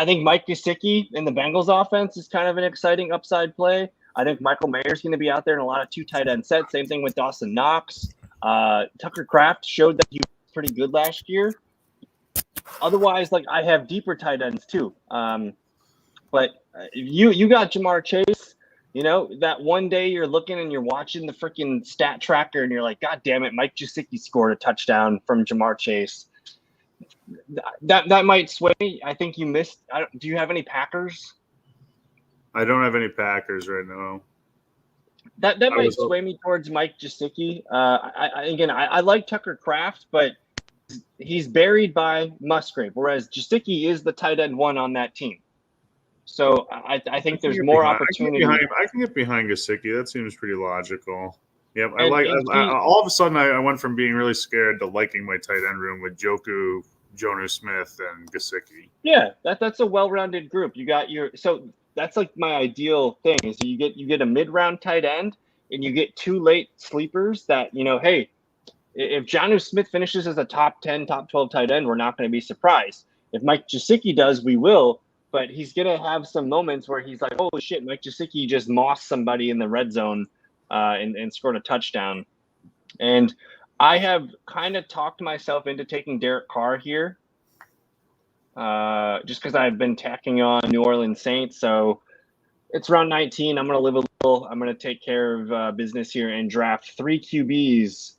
think Mike Gesicki in the Bengals offense is kind of an exciting upside play. I think Michael Mayer's going to be out there in a lot of 2 tight end sets. Same thing with Dawson Knox. Tucker Kraft showed that he was pretty good last year. Otherwise, like I have deeper tight ends too. But you got Jamar Chase. You know, that one day you're looking and you're watching the freaking stat tracker and you're like, God damn it, Mike Gesicki scored a touchdown from Jamar Chase. That might sway me. I think you missed. Do you have any Packers? I don't have any Packers right now. That might sway me towards Mike Gesicki. I like Tucker Kraft, but he's buried by Musgrave, whereas Gesicki is the tight end 1 on that team. So I think there's more opportunity. I can get behind Gesicki. That seems pretty logical. Yep, all of a sudden I went from being really scared to liking my tight end room with Joku, Jonnu Smith, and Gesicki. Yeah, that's a well-rounded group. You got so that's like my ideal thing is you get a mid-round tight end and you get 2 late sleepers that, you know, hey, if Jonnu Smith finishes as a top 10, top 12 tight end, we're not going to be surprised. If Mike Gesicki does, we will. But he's going to have some moments where he's like, holy shit, Mike Gesicki just mossed somebody in the red zone and scored a touchdown. And I have kind of talked myself into taking Derek Carr here just because I've been tacking on New Orleans Saints. So it's round 19. I'm going to live a little. I'm going to take care of business here and draft 3 QBs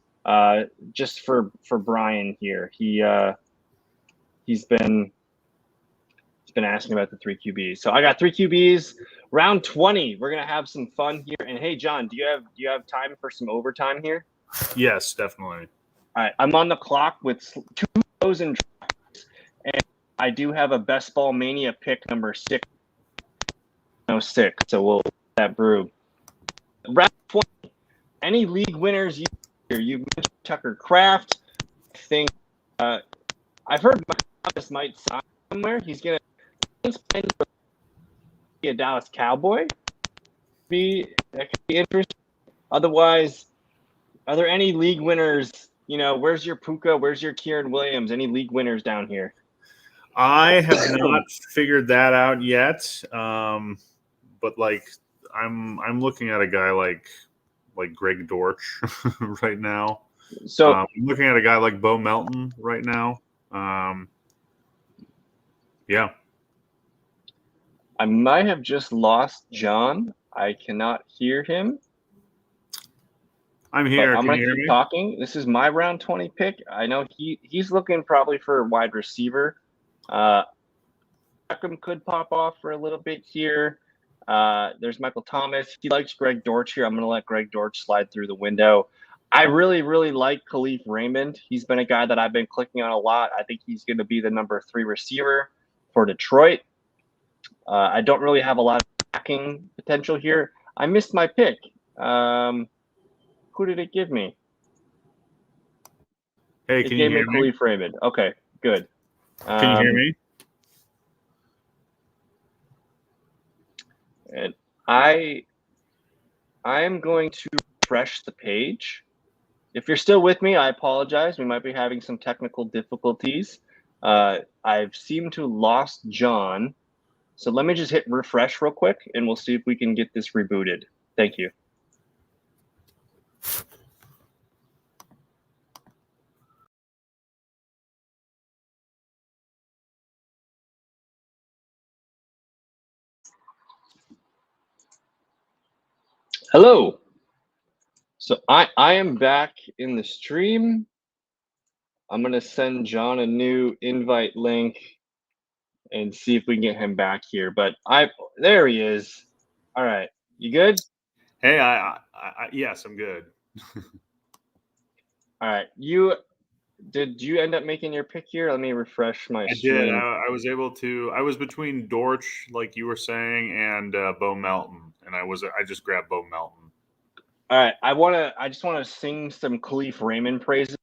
just for Brian here. He's been asking about the 3 QBs. So I got 3 QBs. Round 20, we're gonna have some fun here. And hey, John, do you have time for some overtime here? Yes, definitely. All right, I'm on the clock with 2 rows and drafts, and I do have a Best Ball Mania pick number 6. No 6, so we'll that brew. Round 20. Any league winners you mentioned Tucker Kraft. I think I've heard Thomas might sign somewhere. He's gonna be a Dallas Cowboy. That could be interesting. Otherwise, are there any league winners? You know, where's your Puka? Where's your Kieran Williams? Any league winners down here? I have not figured that out yet. But like, I'm looking at a guy like Greg Dortch right now. So I'm looking at a guy like Bo Melton right now. Yeah. I might have just lost John. I cannot hear him. I'm here. I'm going to keep talking. This is my round 20 pick. I know he's looking probably for a wide receiver. Beckham could pop off for a little bit here. There's Michael Thomas. He likes Greg Dortch here. I'm going to let Greg Dortch slide through the window. I really, really like Khalif Raymond. He's been a guy that I've been clicking on a lot. I think he's going to be the number 3 receiver for Detroit. I don't really have a lot of attacking potential here. I missed my pick. Who did it give me? Hey, can you hear me? Khalif Raymond. Okay, good. Can you hear me? And I am going to refresh the page. If you're still with me, I apologize. We might be having some technical difficulties. I've seemed to lost John. So let me just hit refresh real quick, and we'll see if we can get this rebooted. Thank you. Hello. So I am back in the stream. I'm going to send John a new invite link and see if we can get him back here. But there he is. All right. You good? Hey, yes, I'm good. All right. Did you end up making your pick here? Let me refresh my screen. Did. I was able to. I was between Dortch, like you were saying, and Bo Melton, and I just grabbed Bo Melton. All right. I just want to sing some Khalif Raymond praises.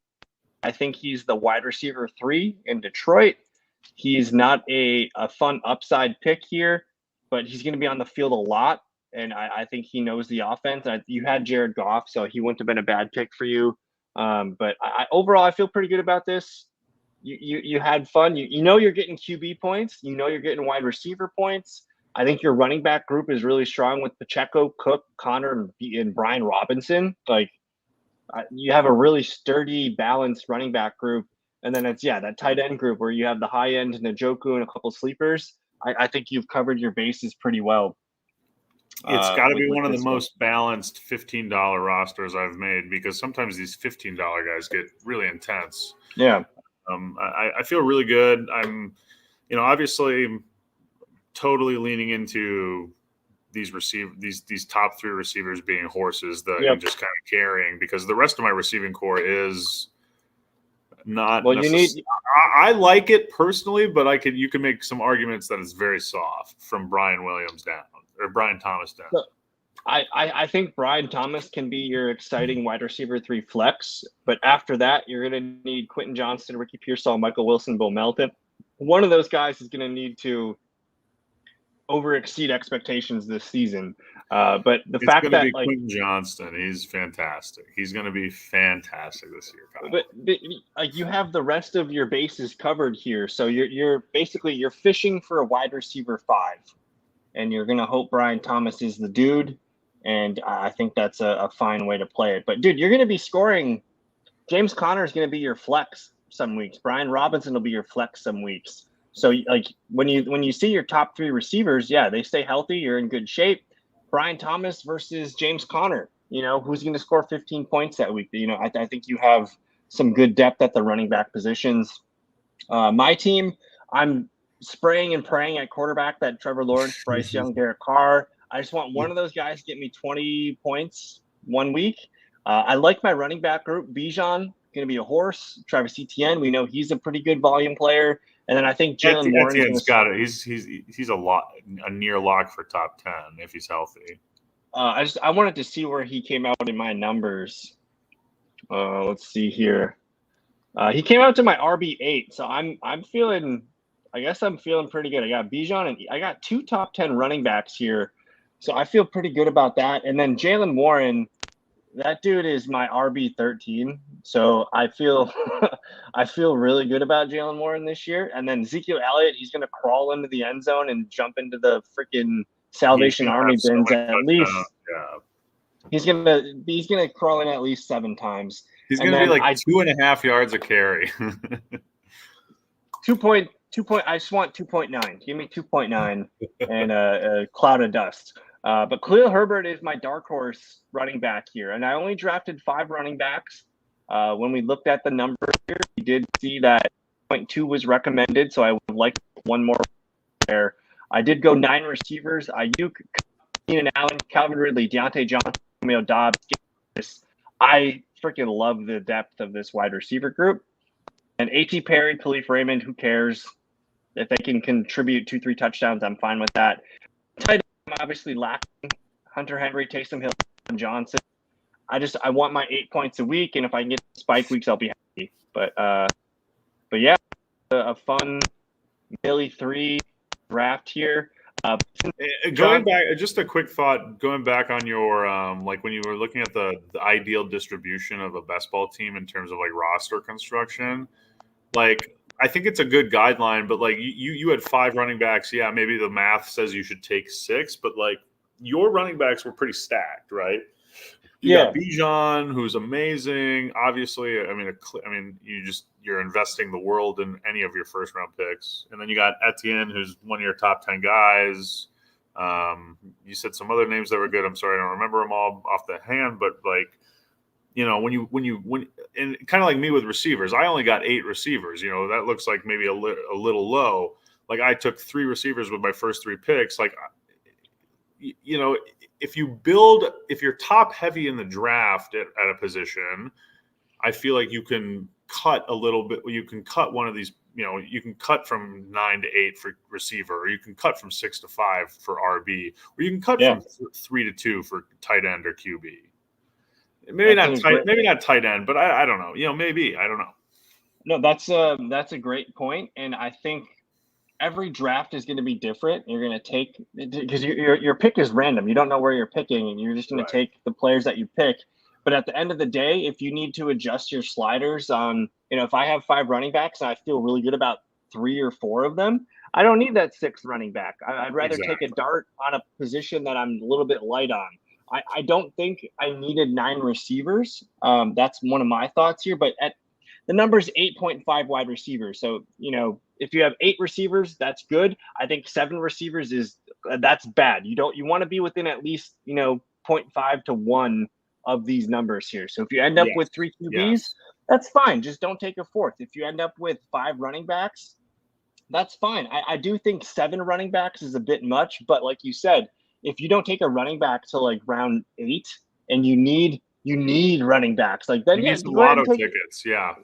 I think he's the wide receiver 3 in Detroit. He's not a fun upside pick here, but he's going to be on the field a lot. And I think he knows the offense. You had Jared Goff, so he wouldn't have been a bad pick for you. But overall, I feel pretty good about this. You had fun. You know you're getting QB points. You know you're getting wide receiver points. I think your running back group is really strong with Pacheco, Cook, Connor, and Brian Robinson. Like you have a really sturdy, balanced running back group. And then it's that tight end group where you have the high end Njoku and a couple sleepers. I think you've covered your bases pretty well. It's got to be one of the most balanced $15 rosters I've made, because sometimes these $15 guys get really intense. Yeah. I feel really good. I'm, obviously totally leaning into these top 3 receivers being horses that I'm just kind of carrying, because the rest of my receiving core is not. Well, I like it personally, but you can make some arguments that it's very soft from Brian Williams down, or Brian Thomas down. So, I think Brian Thomas can be your exciting wide receiver 3 flex, but after that, you're going to need Quentin Johnston, Ricky Pearsall, Michael Wilson, Bo Melton. One of those guys is going to need to over-exceed expectations this season. But the fact that Quentin Johnston, he's fantastic. He's going to be fantastic this year, Kyle. But you have the rest of your bases covered here, so you're fishing for a wide receiver 5, and you're going to hope Brian Thomas is the dude. And I think that's a fine way to play it. But dude, you're going to be scoring. James Conner is going to be your flex some weeks. Brian Robinson will be your flex some weeks. So like when you see your top 3 receivers, they stay healthy, you're in good shape. Brian Thomas versus James Conner, who's going to score 15 points that week? I think you have some good depth at the running back positions. My team, I'm spraying and praying at quarterback that Trevor Lawrence, Bryce Young, Derek Carr. I just want one of those guys to get me 20 points one week. I like my running back group. Bijan, going to be a horse. Travis Etienne, we know he's a pretty good volume player. And then I think Jalen Warren. Etienne's got it. He's a near lock for top 10 if he's healthy. I wanted to see where he came out in my numbers. Let's see here. He came out to my RB8, so I'm feeling. I guess I'm feeling pretty good. I got Bijan and I got 2 top 10 running backs here, so I feel pretty good about that. And then Jalen Warren, that dude is my RB13, so I feel I feel really good about Jalen Warren this year. And then Ezekiel Elliott, he's going to crawl into the end zone and jump into the freaking Salvation Army bins at least. He's gonna crawl in at least 7 times. He's going to be like 2.5 yards a carry. 2 point. I just want 2.9. Give me 2.9 and a cloud of dust. But Khalil Herbert is my dark horse running back here. And I only drafted 5 running backs. When we looked at the numbers here, we did see that 0.2 was recommended. So I would like one more there. I did go 9 receivers. Ayuk, Keenan Allen, Calvin Ridley, Deontay Johnson, Romeo Dobbs. I freaking love the depth of this wide receiver group. And A.T. Perry, Khalif Raymond, who cares? If they can contribute 2-3 touchdowns, I'm fine with that. Tight end, I'm obviously lacking Hunter Henry, Taysom Hill, and Johnson. I want my 8 points a week, and if I can get spike weeks, I'll be happy. But yeah, a fun Millie 3 draft here. Going back, just a quick thought. Going back on your like when you were looking at the ideal distribution of a best ball team in terms of like roster construction, like I think it's a good guideline. But like you had 5 running backs. Yeah, maybe the math says you should take 6, but like your running backs were pretty stacked, right? You got Bijan, who's amazing. Obviously, you're investing the world in any of your first round picks, and then you got Etienne, who's one of your top 10 guys. You said some other names that were good. I'm sorry, I don't remember them all off the hand, but like and kind of like me with receivers, I only got 8 receivers. That looks like maybe a little low. Like I took 3 receivers with my first 3 picks. Like, if you're top heavy in the draft at a position, I feel like you can cut a little bit. You can cut one of these. You can cut from 9 to 8 for receiver, or you can cut from 6 to 5 for RB, or you can cut from 3 to 2 for tight end or QB. Maybe not tight end, but I don't know. Maybe, I don't know. No, that's a great point, and I think every draft is going to be different. You're going to take, because your pick is random. You don't know where you're picking, and you're just going to take the players that you pick. But at the end of the day, if you need to adjust your sliders on, if I have 5 running backs and I feel really good about 3 or 4 of them, I don't need that 6th running back. I'd rather take a dart on a position that I'm a little bit light on. I don't think I needed 9 receivers. That's one of my thoughts here. But at the number's 8.5 wide receivers. So, if you have 8 receivers, that's good. I think 7 receivers that's bad. You want to be within at least, 0.5 to 1 of these numbers here. So if you end up with 3 QBs, that's fine. Just don't take a 4th. If you end up with 5 running backs, that's fine. I do think 7 running backs is a bit much, but like you said, if you don't take a running back till like round 8 and you need running backs, like then you need some lotto tickets. Yeah.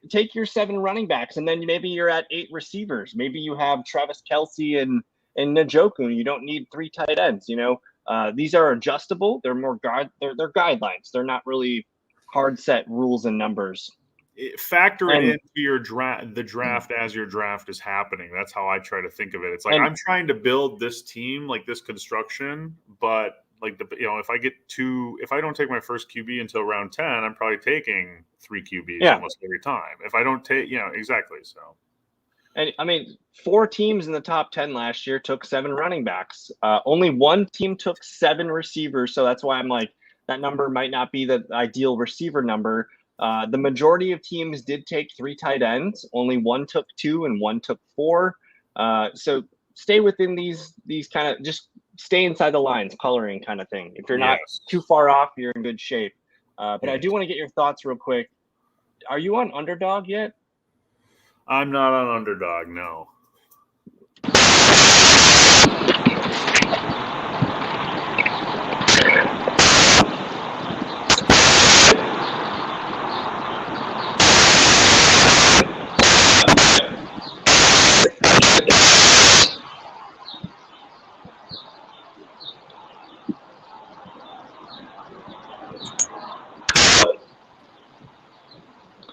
Take your 7 running backs, and then maybe you're at 8 receivers. Maybe you have Travis Kelce and Njoku. You don't need 3 tight ends. These are adjustable. They're more they're guidelines. They're not really hard set rules and numbers. Factor it into your the draft as your draft is happening. That's how I try to think of it. It's like I'm trying to build this team, like this construction, but like if I don't take my first QB until round 10, I'm probably taking 3 QBs almost every time. If I don't take, exactly. So, and I mean, 4 teams in the top 10 last year took 7 running backs. Only 1 team took 7 receivers. So that's why I'm like, that number might not be the ideal receiver number. The majority of teams did take 3 tight ends. Only 1 took 2 and 1 took 4. So stay within these kind of, just stay inside the lines, coloring kind of thing. If you're not too far off, you're in good shape. But I do want to get your thoughts real quick. Are you on Underdog yet? I'm not on Underdog, no.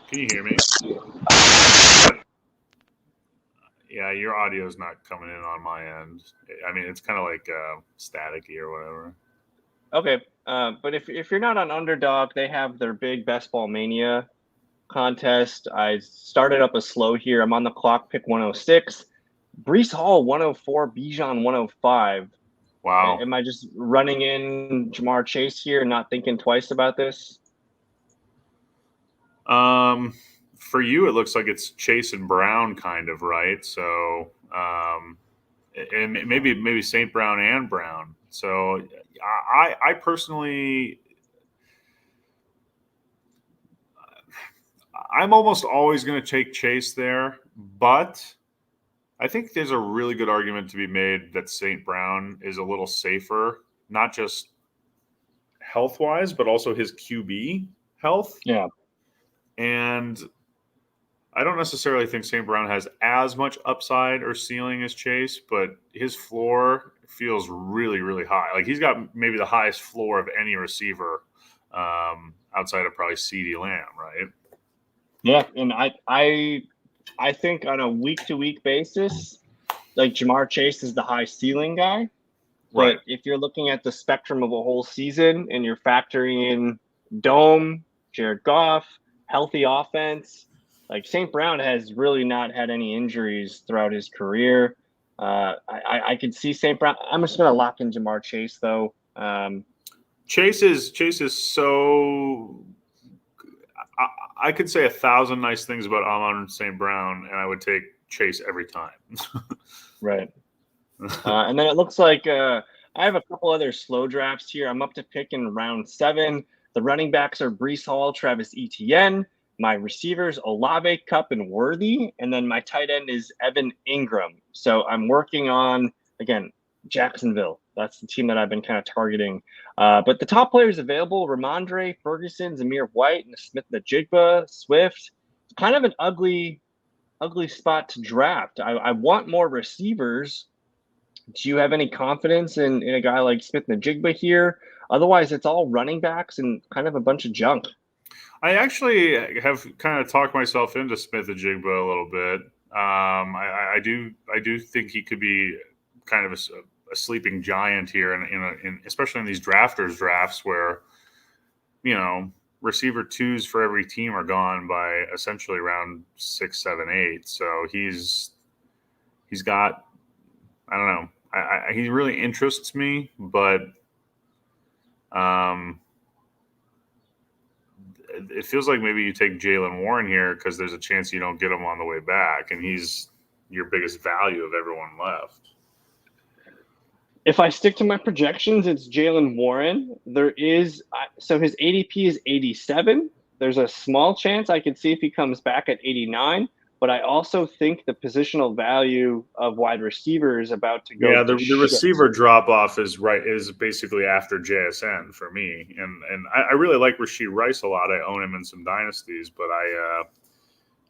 Can you hear me? Yeah, your audio is not coming in on my end. I mean, it's kind of like staticky or whatever. Okay, but if you're not on Underdog, they have their big Best Ball Mania contest. I started up a slow here. I'm on the clock, pick 106. Breece Hall 104, Bijan 105. Wow. Am I just running in Ja'Marr Chase here and not thinking twice about this? For you, it looks like it's Chase and Brown kind of, right? So, and maybe St. Brown and Brown. So I personally, I'm almost always going to take Chase there, but I think there's a really good argument to be made that St. Brown is a little safer, not just health-wise, but also his QB health. Yeah. And I don't necessarily think St. Brown has as much upside or ceiling as Chase, but his floor feels really, really high. Like he's got maybe the highest floor of any receiver outside of probably CeeDee Lamb, right? Yeah, and I think on a week-to-week basis, like Ja'Marr Chase is the high ceiling guy. Right. But if you're looking at the spectrum of a whole season and you're factoring in Dome, Jared Goff, healthy offense, like St. Brown has really not had any injuries throughout his career. I could see St. Brown. I'm just going to lock in Ja'Marr Chase, though. Chase is so. I could say 1,000 nice things about Amon St. Brown, and I would take Chase every time. Right. And then it looks like I have a couple other slow drafts here. I'm up to pick in round 7. The running backs are Breece Hall, Travis Etienne. My receivers, Olave, Cup, and Worthy. And then my tight end is Evan Ingram. So I'm working on, again, Jacksonville. That's the team that I've been kind of targeting. But the top players available, Ramondre, Ferguson, Zamir White, and Smith-Njigba, Swift. It's kind of an ugly spot to draft. I want more receivers. Do you have any confidence in a guy like Smith-Njigba here? Otherwise, it's all running backs and kind of a bunch of junk. I actually have kind of talked myself into Smith-Njigba a little bit. I do think he could be kind of a sleeping giant here, in especially in these drafts where, you know, receiver twos for every team are gone by essentially round 6, 7, 8. So he's got, I don't know, he really interests me, but it feels like maybe you take Jaylen Warren here because there's a chance you don't get him on the way back, and he's your biggest value of everyone left. If I stick to my projections, it's Jaylen Warren. So his ADP is 87. There's a small chance I could see if he comes back at 89. But I also think the positional value of wide receiver is about to go. Yeah, the receiver drop off is basically after JSN for me, and I really like Rashee Rice a lot. I own him in some dynasties, but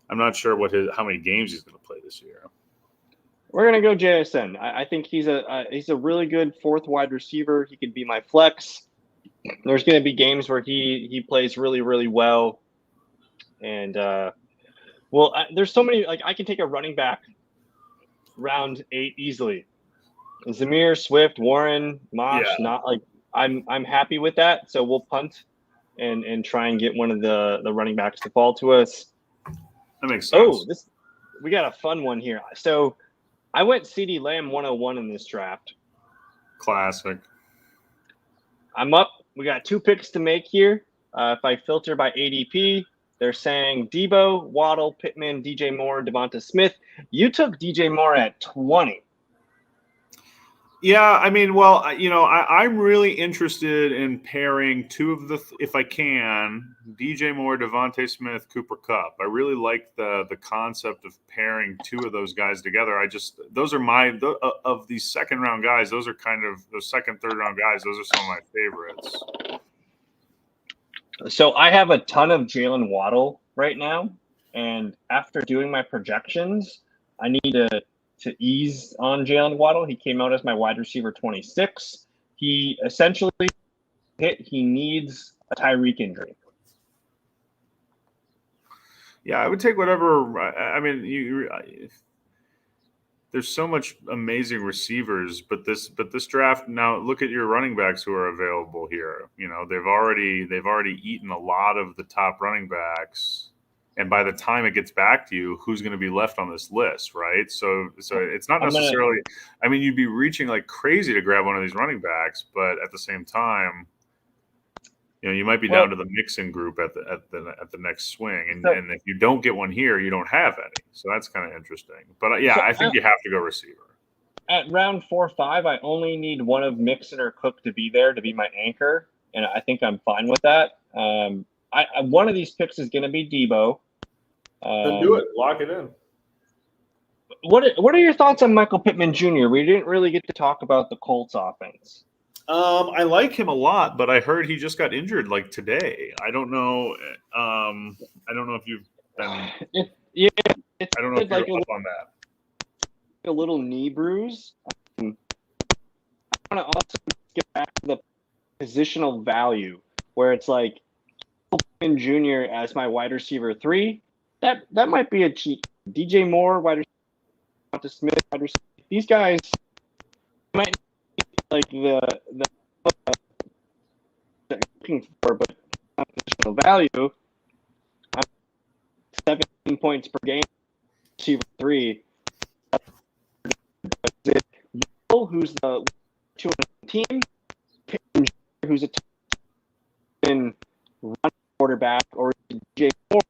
I'm not sure how many games he's going to play this year. We're going to go JSN. I think he's a really good fourth wide receiver. He could be my flex. There's going to be games where he plays really, really well, and there's so many. Like I can take a running back round 8 easily. Zamir, Swift, Warren, Mosh. Yeah. Not like I'm happy with that. So we'll punt and try and get one of the running backs to fall to us. That makes sense. We got a fun one here. So I went CeeDee Lamb 101 in this draft. Classic. I'm up. We got 2 picks to make here. If I filter by ADP, they're saying Debo, Waddle, Pittman, DJ Moore, Devonta Smith. You took DJ Moore at 20. Yeah, I mean, well, I'm really interested in pairing two of if I can, DJ Moore, Devonta Smith, Cooper Kupp. I really like the concept of pairing 2 of those guys together. Those are of these second round guys. Those are kind of those second, third round guys. Those are some of my favorites. So I have a ton of Jalen Waddle right now, and after doing my projections, I need to ease on Jalen Waddle. He came out as my wide receiver 26. He essentially he needs a Tyreek injury. Yeah, I would take whatever. I mean, there's so much amazing receivers, but this draft now. Look at your running backs who are available here. You know, they've already eaten a lot of the top running backs. And by the time it gets back to you, who's going to be left on this list, right? So it's not necessarily. I mean, you'd be reaching like crazy to grab one of these running backs, but at the same time, you know, you might be down to the Mixon group at the next swing, and if you don't get one here, you don't have any. So that's kind of interesting. But I think you have to go receiver. At round 4 or 5, I only need one of Mixon or Cook to be there to be my anchor, and I think I'm fine with that. One of these picks is going to be Debo. Then do it. Lock it in. What are your thoughts on Michael Pittman Jr.? We didn't really get to talk about the Colts offense. I like him a lot, but I heard he just got injured like today. I don't know. I don't know if you've been. I don't know if you're up on that. A little knee bruise. I want to also get back to the positional value, where it's like Pittman Jr. as my wide receiver 3. That might be a cheat. DJ Moore, wide receiver, Smith, wide receiver. These guys might like the looking for, but positional value. I'm 17 points per game, receiver 3. Who's the 2 on the team? Who's a run quarterback, or DJ Moore?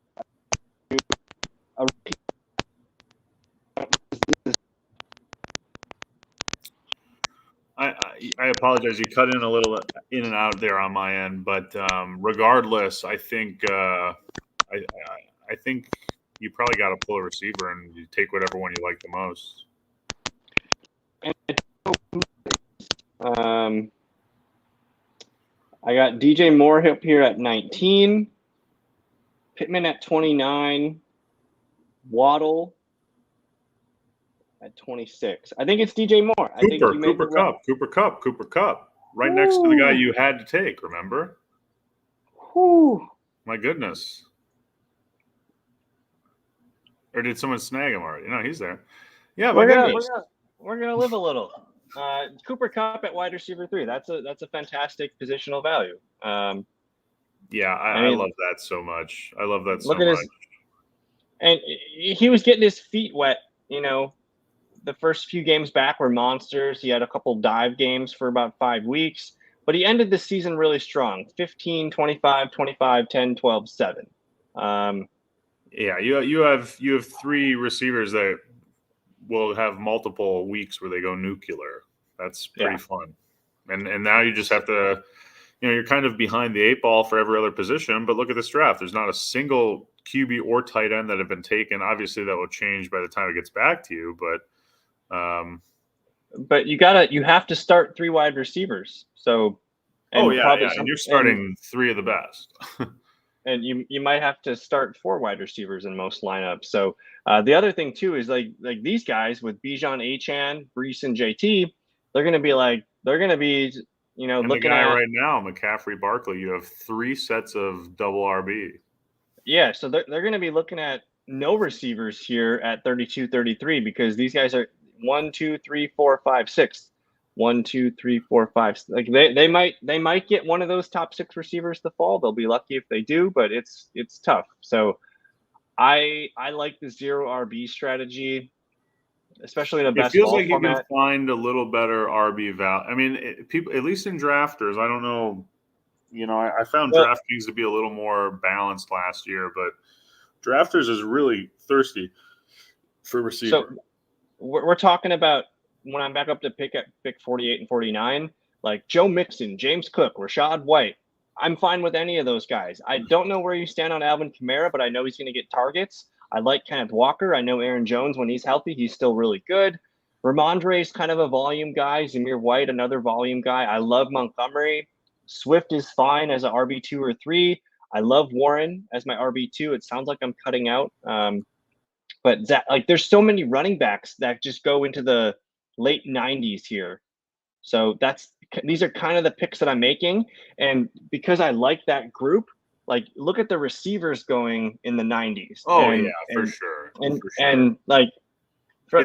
I apologize. You cut in a little in and out there on my end, but regardless, I think I think you probably got to pull a receiver and you take whatever one you like the most. I got DJ Moore up here at 19, Pittman at 29, Waddle at 26. I think it's DJ Moore. I think you made Cooper Kupp, right next to the guy you had to take. Remember? Whew. My goodness. Or did someone snag him already? No, he's there. Yeah, we're gonna live a little. Cooper Kupp at wide receiver 3. That's a fantastic positional value. I love that so much. I love that so much. And he was getting his feet wet. The first few games back were monsters. He had a couple dive games for about 5 weeks, but he ended the season really strong. 15, 25, 25, 10, 12, 7. You have 3 receivers that will have multiple weeks where they go nuclear. That's pretty fun. And now you just have to, you're kind of behind the 8 ball for every other position, but look at this draft. There's not a single QB or tight end that have been taken. Obviously that will change by the time it gets back to you, but you have to start 3 wide receivers. So, and you're starting 3 of the best. And you might have to start 4 wide receivers in most lineups. So the other thing too is like these guys with Bijan, Achane, Brees, and JT, they're going to be and looking the guy at right now, McCaffrey, Barkley. You have 3 sets of double RB. Yeah, so they're going to be looking at no receivers here at 32, 33 because these guys are 1, 2, 3, 4, 5, 6. 1, 2, 3, 4, 5. Like they might get one of those top 6 receivers to fall. They'll be lucky if they do, but it's tough. So I like the 0 RB strategy, especially in a best ball format. It feels like you can find a little better RB value. I mean, people, at least in drafters, I don't know. I found DraftKings to be a little more balanced last year, but drafters is really thirsty for receiver. So we're talking about when I'm back up to pick 48 and 49, like Joe Mixon, James Cook, Rachaad White. I'm fine with any of those guys. I don't know where you stand on Alvin Kamara, but I know he's going to get targets. I like Kenneth Walker. I know Aaron Jones, when he's healthy, he's still really good. Ramondre is kind of a volume guy. Zamir White, another volume guy. I love Montgomery. Swift is fine as an RB2 or 3. I love Warren as my RB2. It sounds like I'm cutting out. But there's so many running backs that just go into the late 90s here. So these are kind of the picks that I'm making. And because I like that group, like look at the receivers going in the 90s. For sure. And like for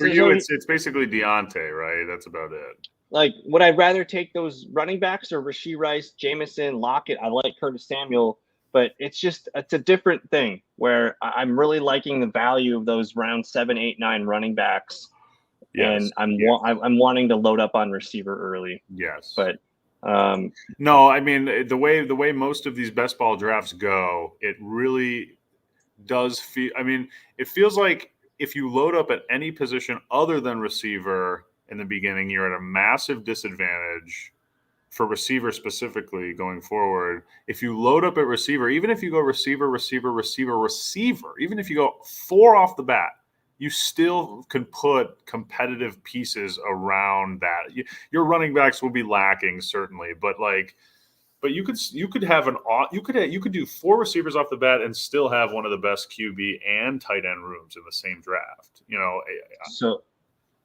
you, it's basically Deontay, right? That's about it. Like, would I rather take those running backs or Rashee Rice, Jameson, Lockett? I like Curtis Samuel, but it's a different thing where I'm really liking the value of those round 7, 8, 9 running backs. Yes, and I'm wanting to load up on receiver early. Yes, but no, I mean the way most of these best ball drafts go, it really does feel. I mean, it feels like if you load up at any position other than receiver in the beginning, you're at a massive disadvantage for receiver specifically going forward. If you load up at receiver, even if you go receiver, even if you go 4 off the bat, you still can put competitive pieces around that. Your running backs will be lacking certainly, but you could do 4 receivers off the bat and still have one of the best QB and tight end rooms in the same draft. So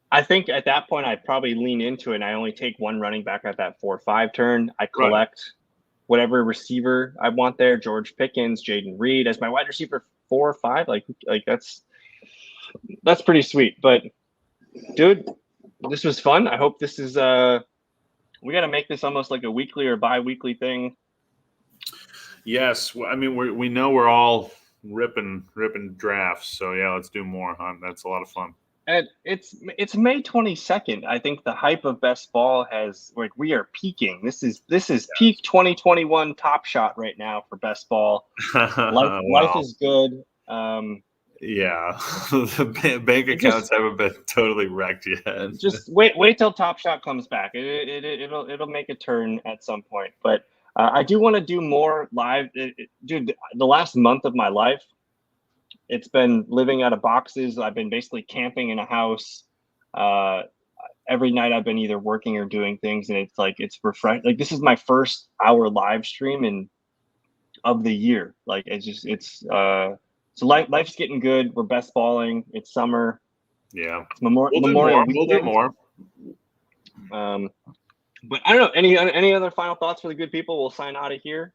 I think at that point I'd probably lean into it and I only take 1 running back at that 4-5 turn. I collect whatever receiver I want there, George Pickens, Jaden Reed as my wide receiver 4 or 5. Like that's pretty sweet. But dude, this was fun. I hope this is we got to make this almost like a weekly or bi-weekly thing. Yes, I mean we know we're all ripping drafts, so yeah, let's do more. That's a lot of fun. And it's May 22nd. I think the hype of best ball has we are peaking. This is peak 2021 Top Shot right now for best ball. Life is good. Yeah, the bank accounts haven't been totally wrecked yet. Just wait till Top Shot comes back. It'll make a turn at some point. But I do want to do more live. Dude, the last month of my life, it's been living out of boxes. I've been basically camping in a house. Every night I've been either working or doing things, and it's refreshing. Like, this is my first hour live stream of the year. Like, so life's getting good. We're best balling. It's summer. Yeah, it's Memorial weekend. We'll do more. But I don't know. Any other final thoughts for the good people? We'll sign out of here.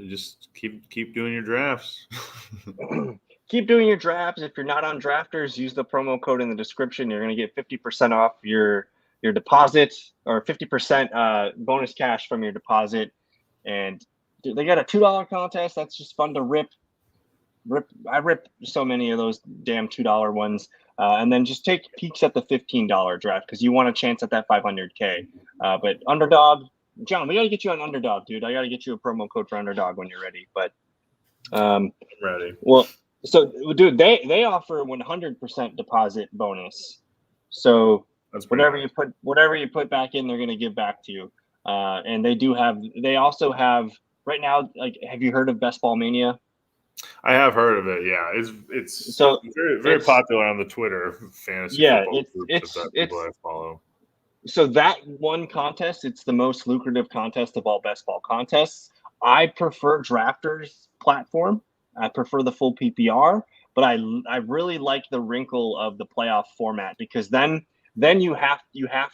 Just keep doing your drafts. Keep doing your drafts. If you're not on Drafters, use the promo code in the description. You're going to get 50% off your deposit, or 50% bonus cash from your deposit. And they got a $2 contest. That's just fun to rip. I rip so many of those damn $2 ones. And then just take peeks at the $15 draft, because you want a chance at that 500K. But Underdog, John, we got to get you on Underdog, dude. I got to get you a promo code for Underdog when you're ready. But I'm ready. Well, so dude, they offer 100% deposit bonus. So whatever you put back in, they're going to give back to you. And they also have right now, like, have you heard of Best Ball Mania? I have heard of it. Yeah, it's so very popular on the Twitter fantasy. Yeah, it's people I follow. So that one contest, it's the most lucrative contest of all best ball contests. I prefer Drafters platform. I prefer the full PPR, but I really like the wrinkle of the playoff format, because then you have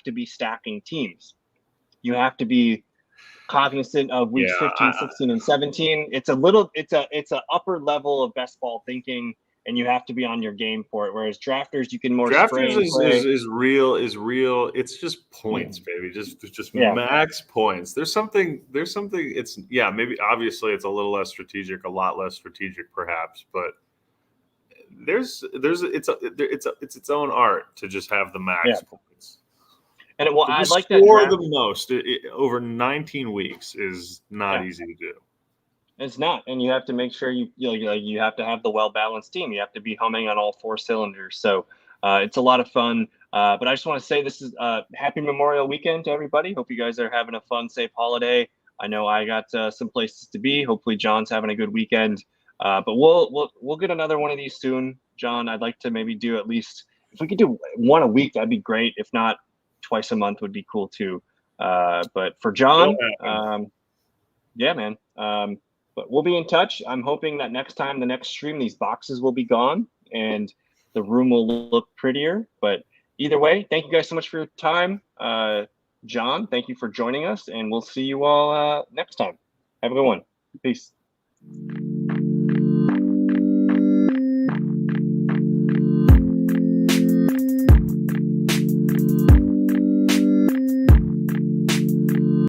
to be stacking teams. You have to be cognizant of weeks 15, 16, and 17. It's a upper level of best ball thinking, and you have to be on your game for it. Whereas Drafters, you can more Drafters is real. It's just points, baby. Just max points. There's something. It's maybe obviously it's a little less strategic, a lot less strategic perhaps, but it's its own art to just have the max points. And I like that score the most over 19 weeks is not easy to do. It's not, and you have to make sure you have to have the well-balanced team. You have to be humming on all four cylinders. So it's a lot of fun. But I just want to say this is happy Memorial Weekend to everybody. Hope you guys are having a fun, safe holiday. I know I got some places to be. Hopefully John's having a good weekend. But we'll get another one of these soon, John. I'd like to maybe do at least, if we could do one a week, that'd be great. If not, twice a month would be cool too. But for John, yeah, man. But we'll be in touch. I'm hoping that the next stream, these boxes will be gone and the room will look prettier. But either way, thank you guys so much for your time. John, thank you for joining us, and we'll see you all next time. Have a good one. Peace.